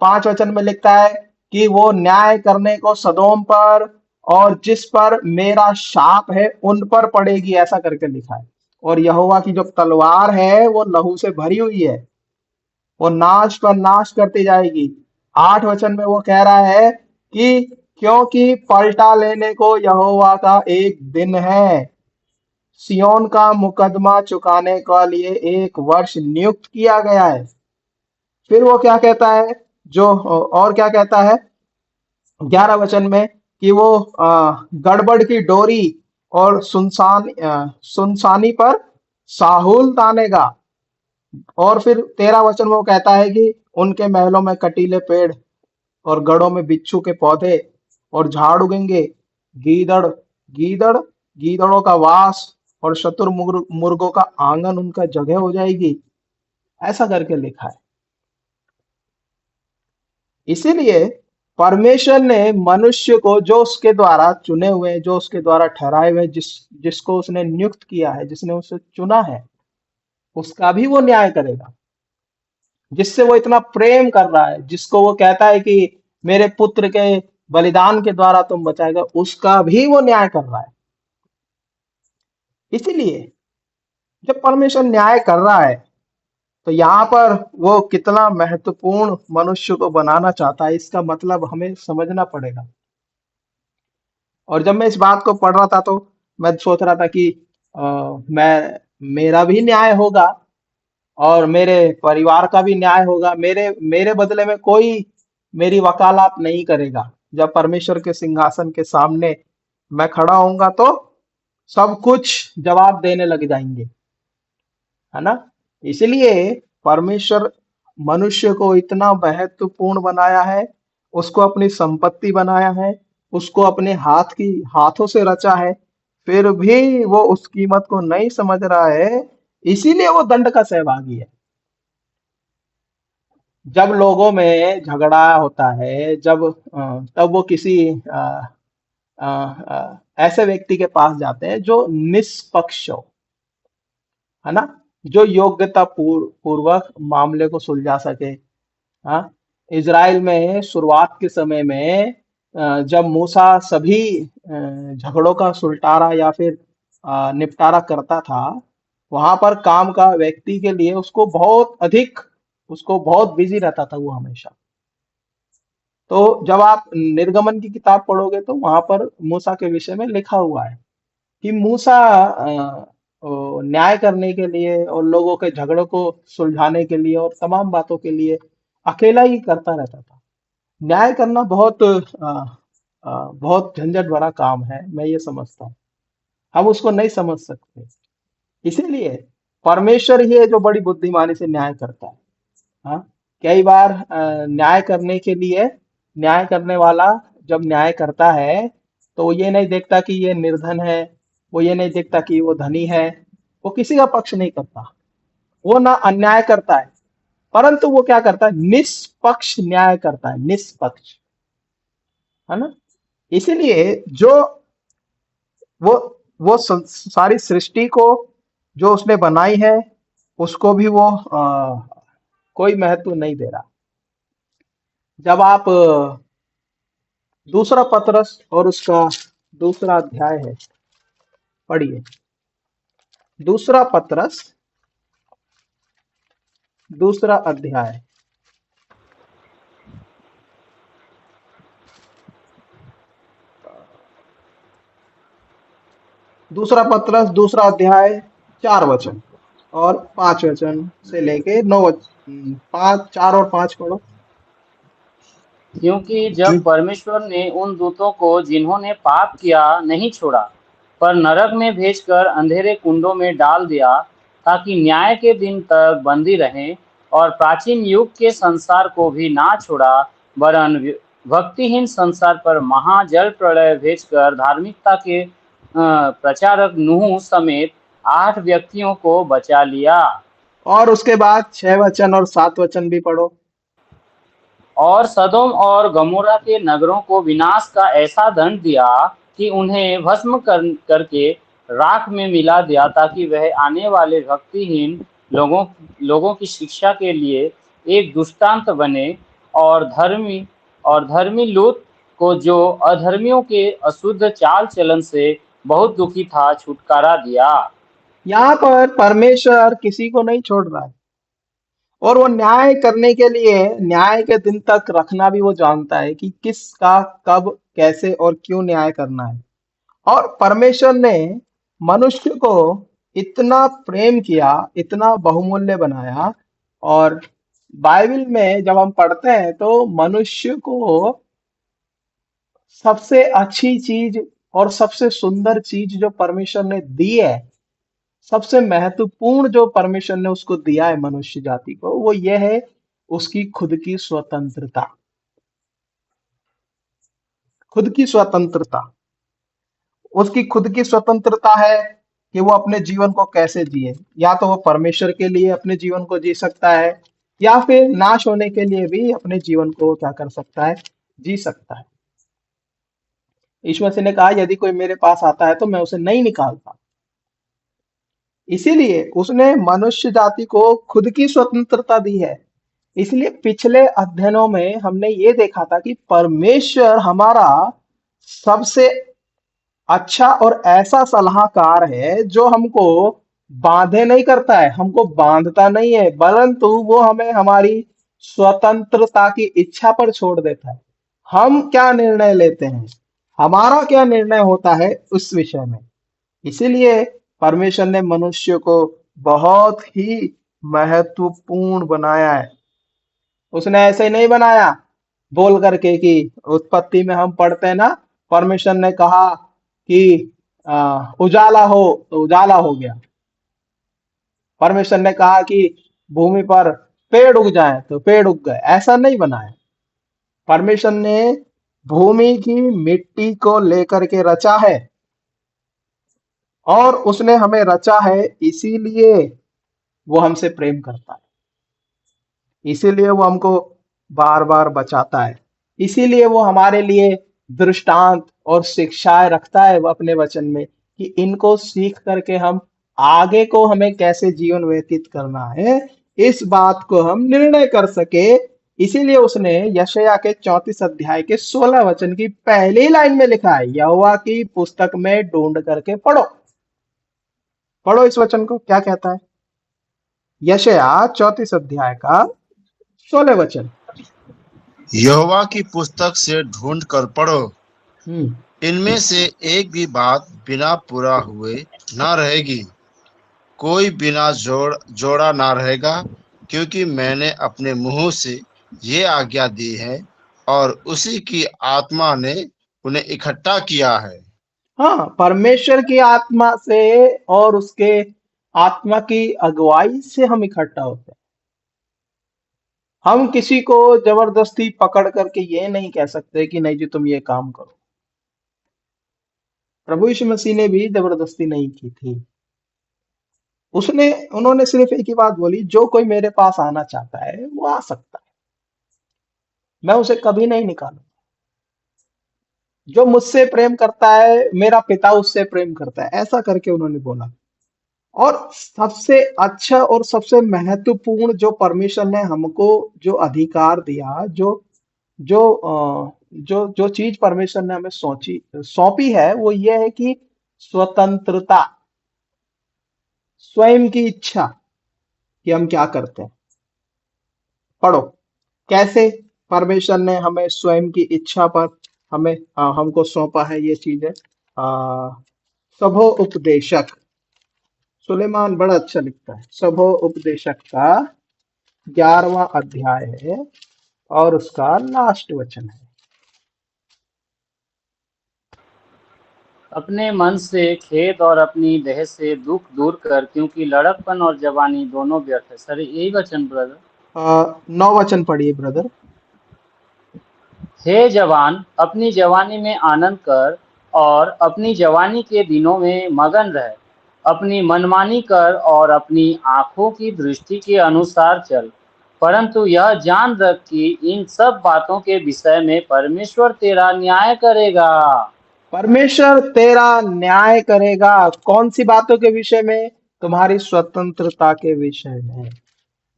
B: 5 वचन में लिखता है कि वो न्याय करने को सदोम पर और जिस पर मेरा शाप है उन पर पड़ेगी, ऐसा करके लिखा है। और यहोवा की जो तलवार है वो लहू से भरी हुई है, वो नाश पर नाश करती जाएगी। 8 वचन में वो कह रहा है कि क्योंकि पलटा लेने को यहोवा का एक दिन है, सियोन का मुकदमा चुकाने के लिए एक वर्ष नियुक्त किया गया है। फिर वो क्या कहता है, जो और क्या कहता है 11 वचन में, कि वो गड़बड़ की डोरी और सुनसानी पर साहुल तानेगा। और फिर 13 वचन में वो कहता है कि उनके महलों में कटीले पेड़ और गढ़ों में बिच्छू के पौधे और झाड़ उगेंगे, गीदड़ गीदड़ गीदड़ों का वास और मुर्गों का आंगन उनका जगह हो जाएगी, ऐसा करके लिखा है। इसीलिए परमेश्वर ने मनुष्य को, जो उसके द्वारा चुने हुए, जो उसके द्वारा ठहराए हुए, जिसको उसने नियुक्त किया है, जिसने उसे चुना है, उसका भी वो न्याय करेगा। जिससे वो इतना प्रेम कर रहा है, जिसको वो कहता है कि मेरे पुत्र के बलिदान के द्वारा तुम बचाएगा, उसका भी वो न्याय कर रहा है। इसीलिए जब परमेश्वर न्याय कर रहा है, तो यहाँ पर वो कितना महत्वपूर्ण मनुष्य को बनाना चाहता है, इसका मतलब हमें समझना पड़ेगा। और जब मैं इस बात को पढ़ रहा था तो मैं सोच रहा था कि मेरा भी न्याय होगा और मेरे परिवार का भी न्याय होगा। मेरे मेरे बदले में कोई मेरी वकालत नहीं करेगा। जब परमेश्वर के सिंहासन के सामने मैं खड़ा होऊंगा तो सब कुछ जवाब देने लग जाएंगे, है ना। इसलिए परमेश्वर मनुष्य को इतना महत्वपूर्ण बनाया है, उसको अपनी संपत्ति बनाया है, उसको अपने हाथों से रचा है, फिर भी वो उस कीमत को नहीं समझ रहा है। इसीलिए वो दंड का सहभागी है। जब लोगों में झगड़ा होता है, तब वो किसी ऐसे व्यक्ति के पास जाते हैं जो निष्पक्ष हो, है ना, जो योग्यता पूर्वक मामले को सुलझा सके। हाँ, इज़राइल में शुरुआत के समय में जब मूसा सभी झगड़ों का सुलटारा या फिर निपटारा करता था, वहां पर काम का व्यक्ति के लिए उसको बहुत बिजी रहता था वो हमेशा। तो जब आप निर्गमन की किताब पढ़ोगे तो वहां पर मूसा के विषय में लिखा हुआ है कि मूसा न्याय करने के लिए और लोगों के झगड़ों को सुलझाने के लिए और तमाम बातों के लिए अकेला ही करता रहता था। न्याय करना बहुत झंझट भरा काम है, मैं ये समझता हूँ। हम उसको नहीं समझ सकते। इसीलिए परमेश्वर ही है जो बड़ी बुद्धिमानी से न्याय करता है। हाँ, कई बार न्याय करने के लिए न्याय करने वाला जब न्याय करता है तो वो ये नहीं देखता कि ये निर्धन है, वो ये नहीं देखता कि वो धनी है, वो किसी का पक्ष नहीं करता, वो ना अन्याय करता है, परंतु वो क्या करता है, निष्पक्ष न्याय करता है, निष्पक्ष, है ना। इसीलिए जो वो वो सारी सृष्टि को जो उसने बनाई है, उसको भी वो कोई महत्व नहीं दे रहा। जब आप दूसरा पतरस और उसका दूसरा अध्याय है, पढ़िए। दूसरा पतरस दूसरा अध्याय, दूसरा पतरस दूसरा अध्याय 4 वचन। और 5 वचन से लेके 9 वचन, 5, 4 और 5 पढ़ो।
C: क्योंकि जब परमेश्वर ने उन दूतों को जिन्होंने पाप किया नहीं छोड़ा, पर नरक में भेजकर अंधेरे कुंडों में डाल दिया, ताकि न्याय के दिन तक बंदी रहें, और प्राचीन युग के संसार को भी ना छोड़ा, वरन भक्तिहीन संसार पर महाजल प्रलय भेजकर धार्मिकता के प्रचारक नूह समेत 8 व्यक्तियों को बचा लिया।
B: और उसके बाद 6 वचन और 7 वचन भी पढ़ो।
C: और सदोम और गमोरा के नगरों को विनाश का ऐसा दंड दिया कि उन्हें भस्म करके राख में मिला दिया, ताकि वह आने वाले भक्तिहीन लोगों की शिक्षा के लिए एक दृष्टांत बने, और धर्मी लूत को, जो अधर्मियों के अशुद्ध चाल चलन से बहुत दुखी था, छुटकारा दिया।
B: यहाँ पर परमेश्वर किसी को नहीं छोड़ रहा है, और वो न्याय करने के लिए न्याय के दिन तक रखना भी वो जानता है कि किसका कब कैसे और क्यों न्याय करना है। और परमेश्वर ने मनुष्य को इतना प्रेम किया, इतना बहुमूल्य बनाया। और बाइबल में जब हम पढ़ते हैं तो मनुष्य को सबसे अच्छी चीज और सबसे सुंदर चीज जो परमेश्वर ने दी है, सबसे महत्वपूर्ण जो परमेश्वर ने उसको दिया है मनुष्य जाति को, वो ये है उसकी खुद की स्वतंत्रता। खुद की स्वतंत्रता, उसकी खुद की स्वतंत्रता है कि वो अपने जीवन को कैसे जिए। या तो वो परमेश्वर के लिए अपने जीवन को जी सकता है, या फिर नाश होने के लिए भी अपने जीवन को क्या कर सकता है, जी सकता है। यीशु मसीह ने कहा, यदि कोई मेरे पास आता है तो मैं उसे नहीं निकालता। इसीलिए उसने मनुष्य जाति को खुद की स्वतंत्रता दी है। इसलिए पिछले अध्ययनों में हमने ये देखा था कि परमेश्वर हमारा सबसे अच्छा और ऐसा सलाहकार है जो हमको बांधे नहीं करता है, हमको बांधता नहीं है, परंतु वो हमें हमारी स्वतंत्रता की इच्छा पर छोड़ देता है। हम क्या निर्णय लेते हैं, हमारा क्या निर्णय होता है उस विषय में। इसीलिए परमेश्वर ने मनुष्य को बहुत ही महत्वपूर्ण बनाया है। उसने ऐसे नहीं बनाया बोल करके कि उत्पत्ति में हम पढ़ते हैं ना, परमेश्वर ने कहा कि उजाला हो तो उजाला हो गया। परमेश्वर ने कहा कि भूमि पर पेड़ उग जाए तो पेड़ उग गए। ऐसा नहीं बनाया। परमेश्वर ने भूमि की मिट्टी को लेकर के रचा है, और उसने हमें रचा है इसीलिए वो हमसे प्रेम करता है, इसीलिए वो हमको बार बार बचाता है, इसीलिए वो हमारे लिए दृष्टांत और शिक्षाएं रखता है वो अपने वचन में, कि इनको सीख करके हम आगे को हमें कैसे जीवन व्यतीत करना है, इस बात को हम निर्णय कर सके। इसीलिए उसने यशायाह के 34 अध्याय के 16 वचन की पहली लाइन में लिखा है, यहोवा की पुस्तक में ढूंढ करके पढ़ो। पढ़ो इस वचन को, क्या कहता है। यशायाह 34 अध्याय का 16 वचन।
A: यहोवा की पुस्तक से ढूंढ कर पढ़ो,
B: हम्म
A: इनमें से एक भी बात बिना पूरा हुए ना रहेगी, कोई बिना जोड़ा ना रहेगा, क्योंकि मैंने अपने मुंह से ये आज्ञा दी है और उसी की आत्मा ने उन्हें इकट्ठा किया है।
B: हाँ, परमेश्वर की आत्मा से और उसके आत्मा की अगुवाई से हम इकट्ठा होते हैं। हम किसी को जबरदस्ती पकड़ करके ये नहीं कह सकते कि नहीं जी तुम ये काम करो। प्रभु यीशु मसीह ने भी जबरदस्ती नहीं की थी। उन्होंने सिर्फ एक ही बात बोली, जो कोई मेरे पास आना चाहता है वो आ सकता है, मैं उसे कभी नहीं निकालूंगा। जो मुझसे प्रेम करता है मेरा पिता उससे प्रेम करता है, ऐसा करके उन्होंने बोला। और सबसे अच्छा और सबसे महत्वपूर्ण जो परमेश्वर ने हमको जो अधिकार दिया, जो चीज परमेश्वर ने हमें सौंपी है, वो ये है कि स्वतंत्रता, स्वयं की इच्छा कि हम क्या करते हैं। पढ़ो कैसे परमेश्वर ने हमें स्वयं की इच्छा पर हमको सौंपा है ये चीजें। सबो उपदेशक सुलेमान बड़ा अच्छा लिखता है। सबो उपदेशक का 11वां अध्याय है और उसका लास्ट वचन है।
C: अपने मन से खेद और अपनी देह से दुख दूर कर, क्योंकि लड़कपन और जवानी दोनों व्यर्थ है। सर यही वचन ब्रदर।
B: 9 वचन पढ़िए ब्रदर।
C: हे जवान, अपनी जवानी में आनंद कर और अपनी जवानी के दिनों में मगन रह। अपनी मनमानी कर और अपनी आंखों की दृष्टि के अनुसार चल, परंतु यह जान रख कि इन सब बातों के विषय में परमेश्वर तेरा न्याय करेगा।
B: परमेश्वर तेरा न्याय करेगा। कौन सी बातों के विषय में? तुम्हारी स्वतंत्रता के विषय में,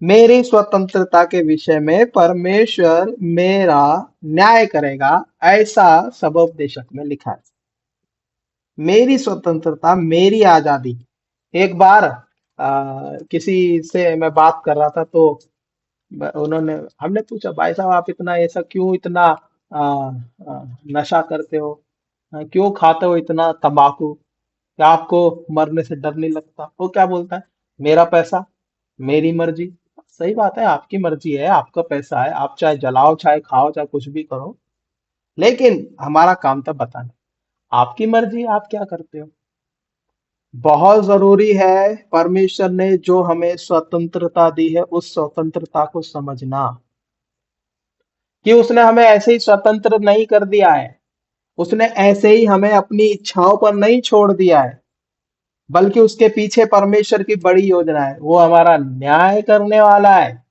B: मेरी स्वतंत्रता के विषय में परमेश्वर मेरा न्याय करेगा, ऐसा सबोपदेशक में लिखा है। मेरी स्वतंत्रता, मेरी आजादी। एक बार किसी से मैं बात कर रहा था तो हमने पूछा, भाई साहब आप इतना ऐसा क्यों, इतना नशा करते हो, क्यों खाते हो इतना तंबाकू, क्या आपको मरने से डर नहीं लगता? वो क्या बोलता है, मेरा पैसा, मेरी मर्जी। सही बात है, आपकी मर्जी है, आपका पैसा है, आप चाहे जलाओ, चाहे खाओ, चाहे कुछ भी करो, लेकिन हमारा काम था बताना। आपकी मर्जी, आप क्या करते हो। बहुत जरूरी है परमेश्वर ने जो हमें स्वतंत्रता दी है उस स्वतंत्रता को समझना, कि उसने हमें ऐसे ही स्वतंत्र नहीं कर दिया है, उसने ऐसे ही हमें अपनी इच्छाओं पर नहीं छोड़ दिया है, बल्कि उसके पीछे परमेश्वर की बड़ी योजना है। वो हमारा न्याय करने वाला है।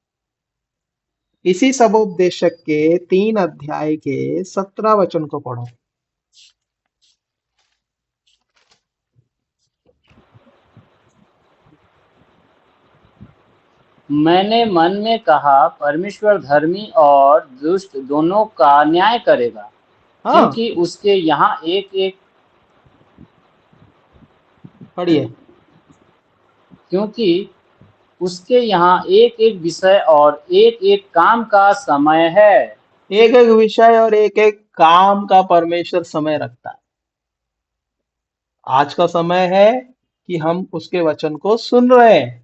B: इसी सबोपदेशक के 3 अध्याय के 17 वचन को पढ़ो।
C: मैंने मन में कहा, परमेश्वर धर्मी और दुष्ट दोनों का न्याय करेगा,
B: हाँ
C: क्योंकि उसके यहाँ एक एक
B: पढ़िए।
C: क्योंकि उसके यहाँ एक एक विषय और एक एक काम का समय है।
B: एक एक विषय और एक एक काम का परमेश्वर समय रखता है। आज का समय है कि हम उसके वचन को सुन रहे हैं।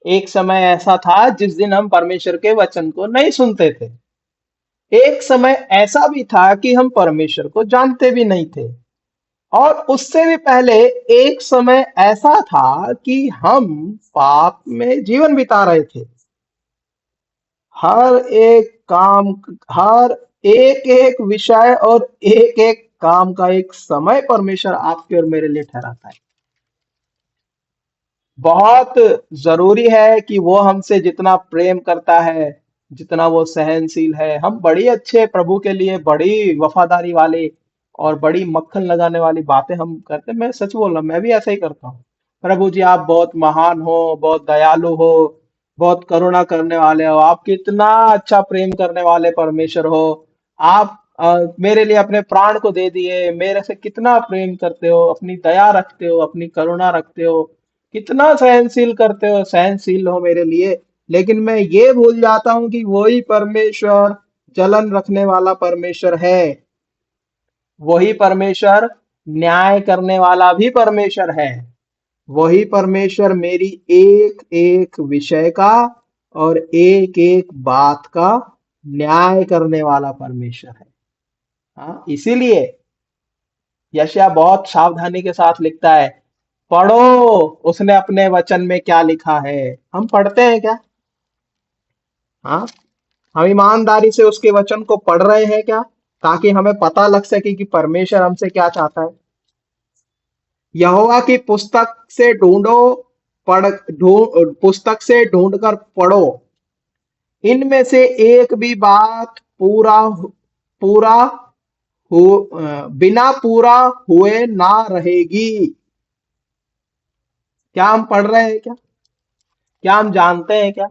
B: एक समय ऐसा था जिस दिन हम परमेश्वर के वचन को नहीं सुनते थे। एक समय ऐसा भी था कि हम परमेश्वर को जानते भी नहीं थे। और उससे भी पहले एक समय ऐसा था कि हम पाप में जीवन बिता रहे थे। हर एक काम, हर एक एक विषय और एक एक काम का एक समय परमेश्वर आपके और मेरे लिए ठहराता है। बहुत जरूरी है कि वो हमसे जितना प्रेम करता है, जितना वो सहनशील है, हम बड़ी अच्छे प्रभु के लिए बड़ी वफादारी वाले और बड़ी मक्खन लगाने वाली बातें हम करते हैं। मैं सच बोल रहा हूं, मैं भी ऐसा ही करता हूँ। प्रभु जी आप बहुत महान हो, बहुत दयालु हो, बहुत करुणा करने वाले हो, आप कितना अच्छा प्रेम करने वाले परमेश्वर हो। आप मेरे लिए अपने प्राण को दे दिए, मेरे से कितना प्रेम करते हो, अपनी दया रखते हो, अपनी करुणा रखते हो, कितना सहनशील करते हो, सहनशील हो मेरे लिए। लेकिन मैं ये भूल जाता हूं कि वही परमेश्वर जलन रखने वाला परमेश्वर है, वही परमेश्वर न्याय करने वाला भी परमेश्वर है। वही परमेश्वर मेरी एक एक विषय का और एक एक बात का न्याय करने वाला परमेश्वर है। हाँ, इसीलिए यशायाह बहुत सावधानी के साथ लिखता है, पढ़ो उसने अपने वचन में क्या लिखा है। हम पढ़ते हैं क्या? हाँ, हम ईमानदारी से उसके वचन को पढ़ रहे हैं क्या, ताकि हमें पता लग सके कि परमेश्वर हमसे क्या चाहता है। यहोवा की पुस्तक से ढूंढो, पुस्तक से ढूंढकर पढ़ो, इनमें से एक भी बात पूरा बिना पूरा हुए ना रहेगी। क्या हम पढ़ रहे हैं क्या? क्या हम जानते हैं क्या?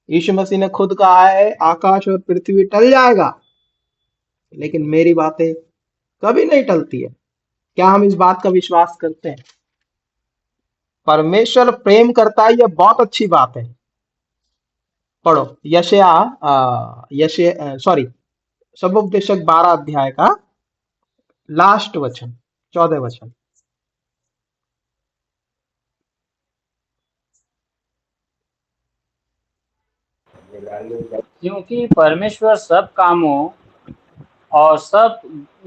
B: यीशु मसीह ने खुद कहा है, आकाश और पृथ्वी टल जाएगा लेकिन मेरी बातें कभी नहीं टलती है। क्या हम इस बात का विश्वास करते हैं? परमेश्वर प्रेम करता है, यह बहुत अच्छी बात है। पढ़ो सॉरी सबोपदेशक 12 अध्याय का लास्ट वचन, 14 वचन।
C: क्योंकि परमेश्वर सब कामों और सब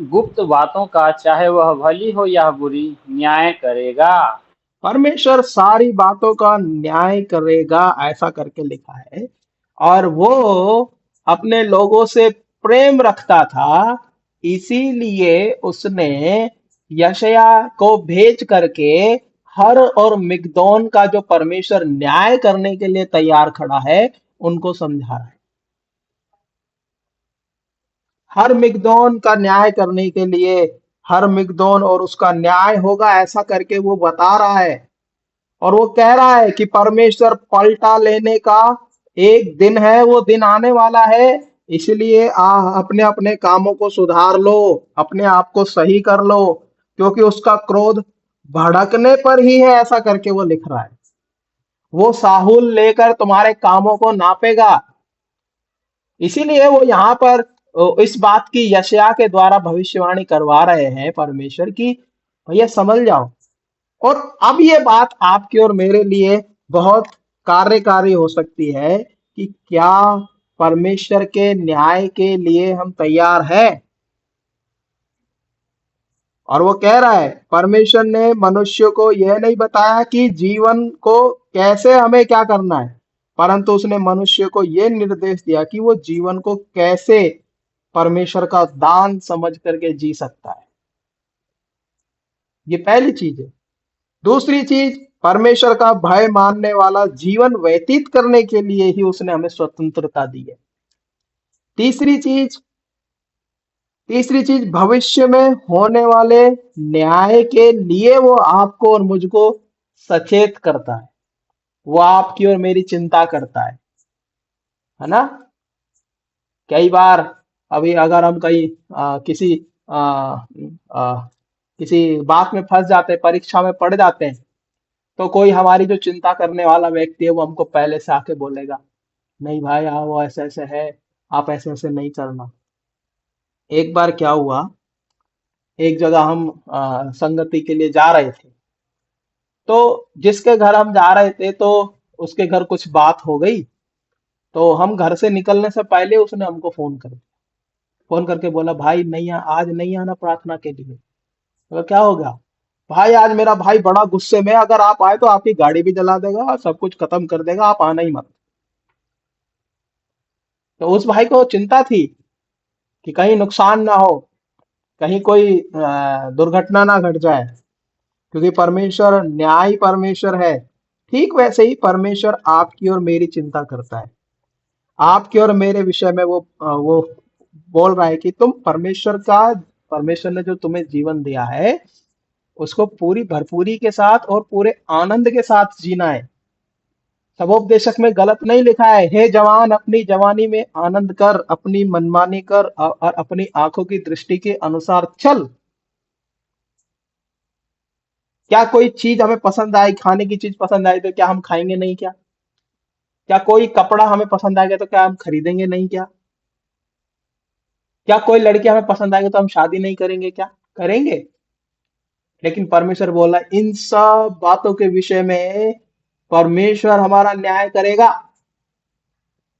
C: गुप्त बातों का, चाहे वह भली हो या बुरी, न्याय करेगा।
B: परमेश्वर सारी बातों का न्याय करेगा, ऐसा करके लिखा है। और वो अपने लोगों से प्रेम रखता था, इसीलिए उसने यशाया को भेज करके हर और मिगदोन का जो परमेश्वर न्याय करने के लिए तैयार खड़ा है, उनको समझा रहा है। हर मिगदोन का न्याय करने के लिए, हर मिगदोन और उसका न्याय होगा, ऐसा करके वो बता रहा है। और वो कह रहा है कि परमेश्वर पलटा लेने का एक दिन है, वो दिन आने वाला है। इसलिए अपने अपने कामों को सुधार लो, अपने आप को सही कर लो, क्योंकि उसका क्रोध भड़कने पर ही है, ऐसा करके वो लिख रहा है। वो साहुल लेकर तुम्हारे कामों को नापेगा। इसीलिए वो यहाँ पर इस बात की यशायाह के द्वारा भविष्यवाणी करवा रहे हैं परमेश्वर की, भैया समझ जाओ। और अब ये बात आपकी और मेरे लिए बहुत कार्यकारी हो सकती है कि क्या परमेश्वर के न्याय के लिए हम तैयार हैं। और वो कह रहा है, परमेश्वर ने मनुष्य को यह नहीं बताया कि जीवन को कैसे हमें क्या करना है, परंतु उसने मनुष्य को यह निर्देश दिया कि वो जीवन को कैसे परमेश्वर का दान समझ करके जी सकता है। ये पहली चीज है। दूसरी चीज, परमेश्वर का भय मानने वाला जीवन व्यतीत करने के लिए ही उसने हमें स्वतंत्रता दी है। तीसरी चीज, भविष्य में होने वाले न्याय के लिए वो आपको और मुझको सचेत करता है। वो आपकी और मेरी चिंता करता है ना। कई बार अभी अगर हम कहीं किसी बात में फंस जाते हैं, परीक्षा में पड़ जाते हैं, तो कोई हमारी जो चिंता करने वाला व्यक्ति है, वो हमको पहले से आके बोलेगा, नहीं भाई, वो ऐसे ऐसे है, आप ऐसे ऐसे नहीं करना। एक बार क्या हुआ, एक जगह हम संगति के लिए जा रहे थे, तो जिसके घर हम जा रहे थे, तो उसके घर कुछ बात हो गई। तो हम घर से निकलने से पहले उसने हमको फोन करके बोला, भाई नहीं आज नहीं आना प्रार्थना के लिए। तो क्या हो गया? भाई आज मेरा भाई बड़ा गुस्से में है, अगर आप आए तो आपकी गाड़ी भी जला देगा और सब कुछ खत्म कर देगा, आप आना ही मत। तो उस भाई को चिंता थी कि कहीं नुकसान ना हो, कहीं कोई दुर्घटना ना घट जाए, क्योंकि परमेश्वर न्यायी परमेश्वर है। ठीक वैसे ही परमेश्वर आपकी और मेरी चिंता करता है। आपके और मेरे विषय में वो बोल रहा है कि तुम परमेश्वर ने जो तुम्हें जीवन दिया है, उसको पूरी भरपूरी के साथ और पूरे आनंद के साथ जीना है। सबोपदेशक में गलत नहीं लिखा है, हे जवान अपनी जवानी में आनंद कर, अपनी मनमानी कर और अपनी आंखों की दृष्टि के अनुसार चल। क्या कोई चीज हमें पसंद आई, खाने की चीज पसंद आई, तो क्या हम खाएंगे नहीं क्या? क्या कोई कपड़ा हमें पसंद आएगा तो क्या हम खरीदेंगे नहीं क्या? क्या कोई लड़की हमें पसंद आएगी तो हम शादी नहीं करेंगे क्या? करेंगे। लेकिन परमेश्वर बोला, इन सब बातों के विषय में परमेश्वर हमारा न्याय करेगा।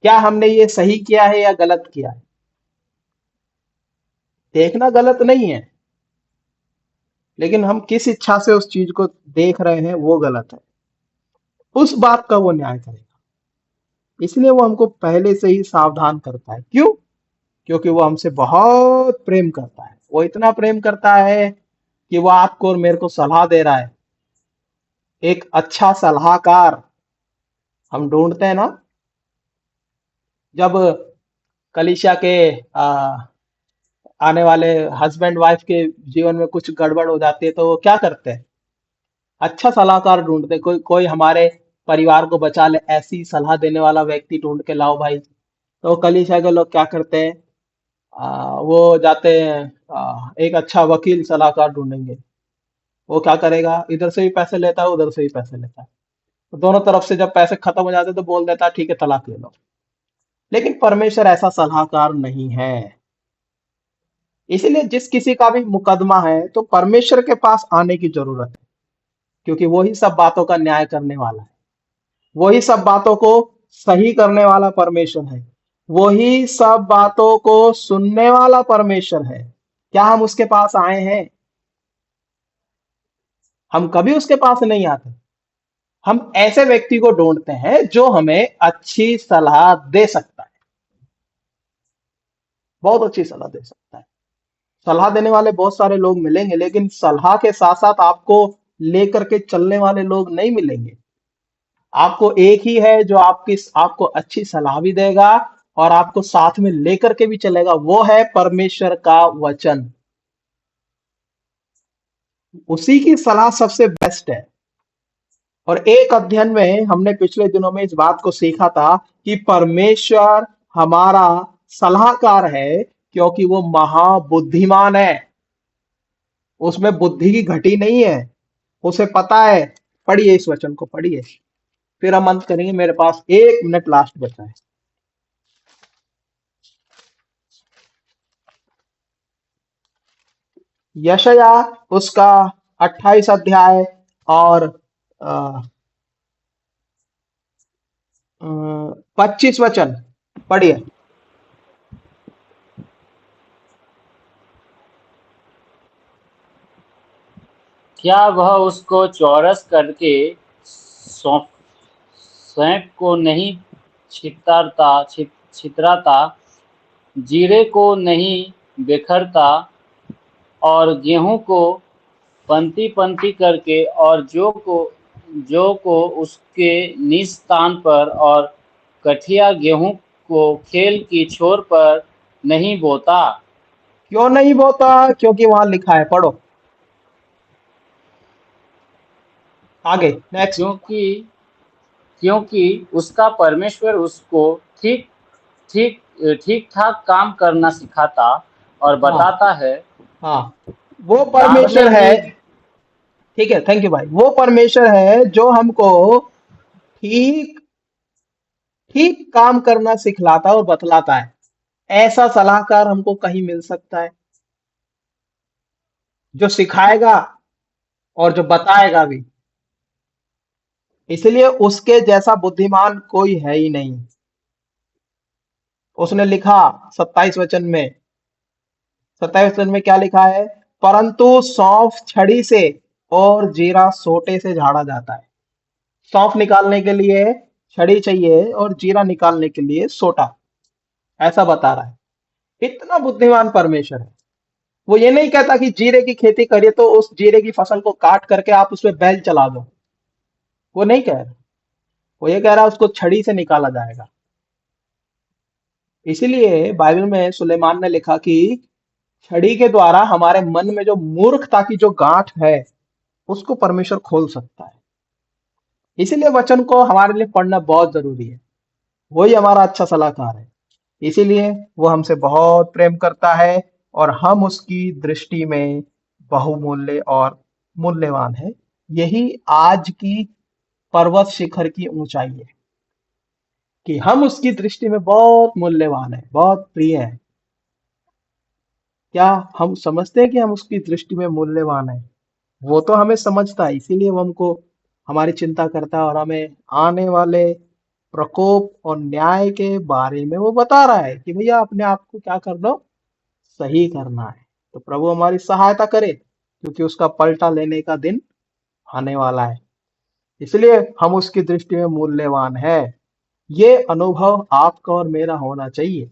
B: क्या हमने ये सही किया है या गलत किया है? देखना गलत नहीं है, लेकिन हम किस इच्छा से उस चीज को देख रहे हैं, वो गलत है। उस बात का वो न्याय करेगा। इसलिए वो हमको पहले से ही सावधान करता है। क्यों? क्योंकि वो हमसे बहुत प्रेम करता है। वो इतना प्रेम करता है कि वो आपको और मेरे को सलाह दे रहा है। एक अच्छा सलाहकार हम ढूंढते हैं ना। जब कलीसिया के आने वाले हस्बैंड वाइफ के जीवन में कुछ गड़बड़ हो जाती है, तो वो क्या करते हैं? अच्छा सलाहकार ढूंढते हैं। कोई कोई हमारे परिवार को बचा ले, ऐसी सलाह देने वाला व्यक्ति ढूंढ के लाओ भाई। तो कलीसिया के लोग क्या करते हैं? वो जाते हैं, एक अच्छा वकील सलाहकार ढूंढेंगे। वो क्या करेगा? इधर से भी पैसे लेता है, उधर से भी पैसे लेता है। तो दोनों तरफ से जब पैसे खत्म हो जाते हैं, तो बोल देता है, ठीक है तलाक ले लो। लेकिन परमेश्वर ऐसा सलाहकार नहीं है। इसलिए जिस किसी का भी मुकदमा है, तो परमेश्वर के पास आने की जरूरत है, क्योंकि वही सब बातों का न्याय करने वाला है। वही सब बातों को सही करने वाला परमेश्वर है, वही सब बातों को सुनने वाला परमेश्वर है। क्या हम उसके पास आए हैं? हम कभी उसके पास नहीं आते। हम ऐसे व्यक्ति को ढूंढते हैं जो हमें अच्छी सलाह दे सकता है, बहुत अच्छी सलाह दे सकता है। सलाह देने वाले बहुत सारे लोग मिलेंगे, लेकिन सलाह के साथ साथ आपको लेकर के चलने वाले लोग नहीं मिलेंगे। आपको एक ही है जो आपको अच्छी सलाह भी देगा और आपको साथ में लेकर के भी चलेगा, वो है परमेश्वर का वचन। उसी की सलाह सबसे बेस्ट है। और एक अध्ययन में हमने पिछले दिनों में इस बात को सीखा था कि परमेश्वर हमारा सलाहकार है क्योंकि वो महाबुद्धिमान है। उसमें बुद्धि की घटी नहीं है, उसे पता है। पढ़िए, इस वचन को पढ़िए, फिर हम अंत करेंगे। मेरे पास 1 मिनट लास्ट बचा है। यशाया उसका 28 अध्याय और 25 वचन पढ़िए।
C: क्या वह उसको चौरस करके सौंफ को नहीं छितराता, जीरे को नहीं बिखरता, और गेहूं को पंक्ति पंक्ति करके, और जौ को उसके निज स्थान पर, और कठिया गेहूं को खेल की छोर पर नहीं बोता।
B: क्यों नहीं बोता? क्योंकि वहां लिखा है, पढ़ो आगे, नेक्स्ट।
C: क्योंकि क्योंकि उसका परमेश्वर उसको ठीक ठीक ठीक ठाक काम करना सिखाता और
B: हाँ
C: बताता है।
B: हाँ, वो
C: दांत
B: परमेश्वर
C: में
B: है।
C: भी।
B: ठीक है, थैंक यू भाई। वो परमेश्वर है जो हमको ठीक ठीक काम करना सिखलाता और बतलाता है। ऐसा सलाहकार हमको कहीं मिल सकता है जो सिखाएगा और जो बताएगा भी। इसलिए उसके जैसा बुद्धिमान कोई है ही नहीं। उसने लिखा 27 वचन में क्या लिखा है? परंतु सौंफ छड़ी से और जीरा सोटे से झाड़ा जाता है। सौंफ निकालने के लिए छड़ी चाहिए और जीरा निकालने के लिए सोटा, ऐसा बता रहा है। इतना बुद्धिमान परमेश्वर है। वो ये नहीं कहता कि जीरे की खेती करिए तो उस जीरे की फसल को काट करके आप उसमें बैल चला दो, वो नहीं कह रहा। वो ये कह रहा है उसको छड़ी से निकाला जाएगा। इसीलिए बाइबल में सुलेमान ने लिखा कि छड़ी के द्वारा हमारे मन में जो मूर्खता की जो गांठ है उसको परमेश्वर खोल सकता है। इसीलिए वचन को हमारे लिए पढ़ना बहुत जरूरी है। वही हमारा अच्छा सलाहकार है। इसीलिए वो हमसे बहुत प्रेम करता है और हम उसकी दृष्टि में बहुमूल्य और मूल्यवान है। यही आज की पर्वत शिखर की ऊंचाई है कि हम उसकी दृष्टि में बहुत मूल्यवान है, बहुत प्रिय है। क्या हम समझते हैं कि हम उसकी दृष्टि में मूल्यवान है? वो तो हमें समझता है, इसीलिए वो हमको हमारी चिंता करता है और हमें आने वाले प्रकोप और न्याय के बारे में वो बता रहा है कि भैया अपने आप को क्या कर दो, सही करना है। तो प्रभु हमारी सहायता करे, क्योंकि उसका पलटा लेने का दिन आने वाला है। इसलिए हम उसकी दृष्टि में मूल्यवान है। ये अनुभव आपका और मेरा होना चाहिए।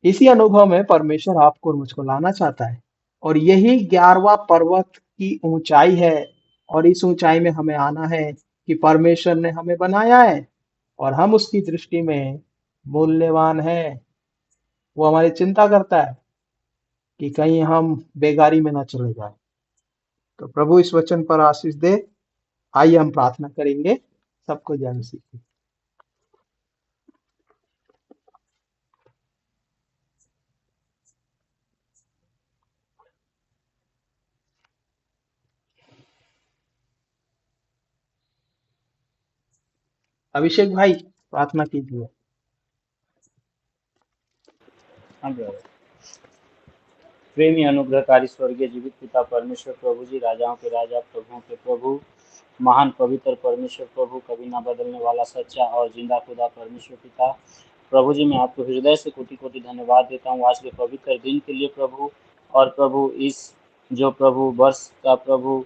B: इसी अनुभव में परमेश्वर आपको और मुझको लाना चाहता है, और यही 11वां पर्वत की ऊंचाई है। और इस ऊंचाई में हमें आना है कि परमेश्वर ने हमें बनाया है और हम उसकी दृष्टि में मूल्यवान है। वो हमारी चिंता करता है कि कहीं हम बेगारी में ना चले जाए। तो प्रभु इस वचन पर आशीष दे। आइए हम प्रार्थना करेंगे। सबको जय मसीह। अभिषेक भाई प्रार्थना कीजिए।
C: हाँ brother। प्रेमी अनुग्रहकारी स्वर्गीय जीवित पिता परमेश्वर प्रभु जी, राजाओं के राजा, प्रभुओं के प्रभु, महान पवित्र परमेश्वर प्रभु, कभी ना बदलने वाला सच्चा और जिंदा खुदा परमेश्वर पिता प्रभु जी, मैं आपको हृदय से कोटि कोटि धन्यवाद देता हूँ आज के पवित्र दिन के लिए प्रभु। और प्रभु इस जो प्रभु वर्ष का प्रभु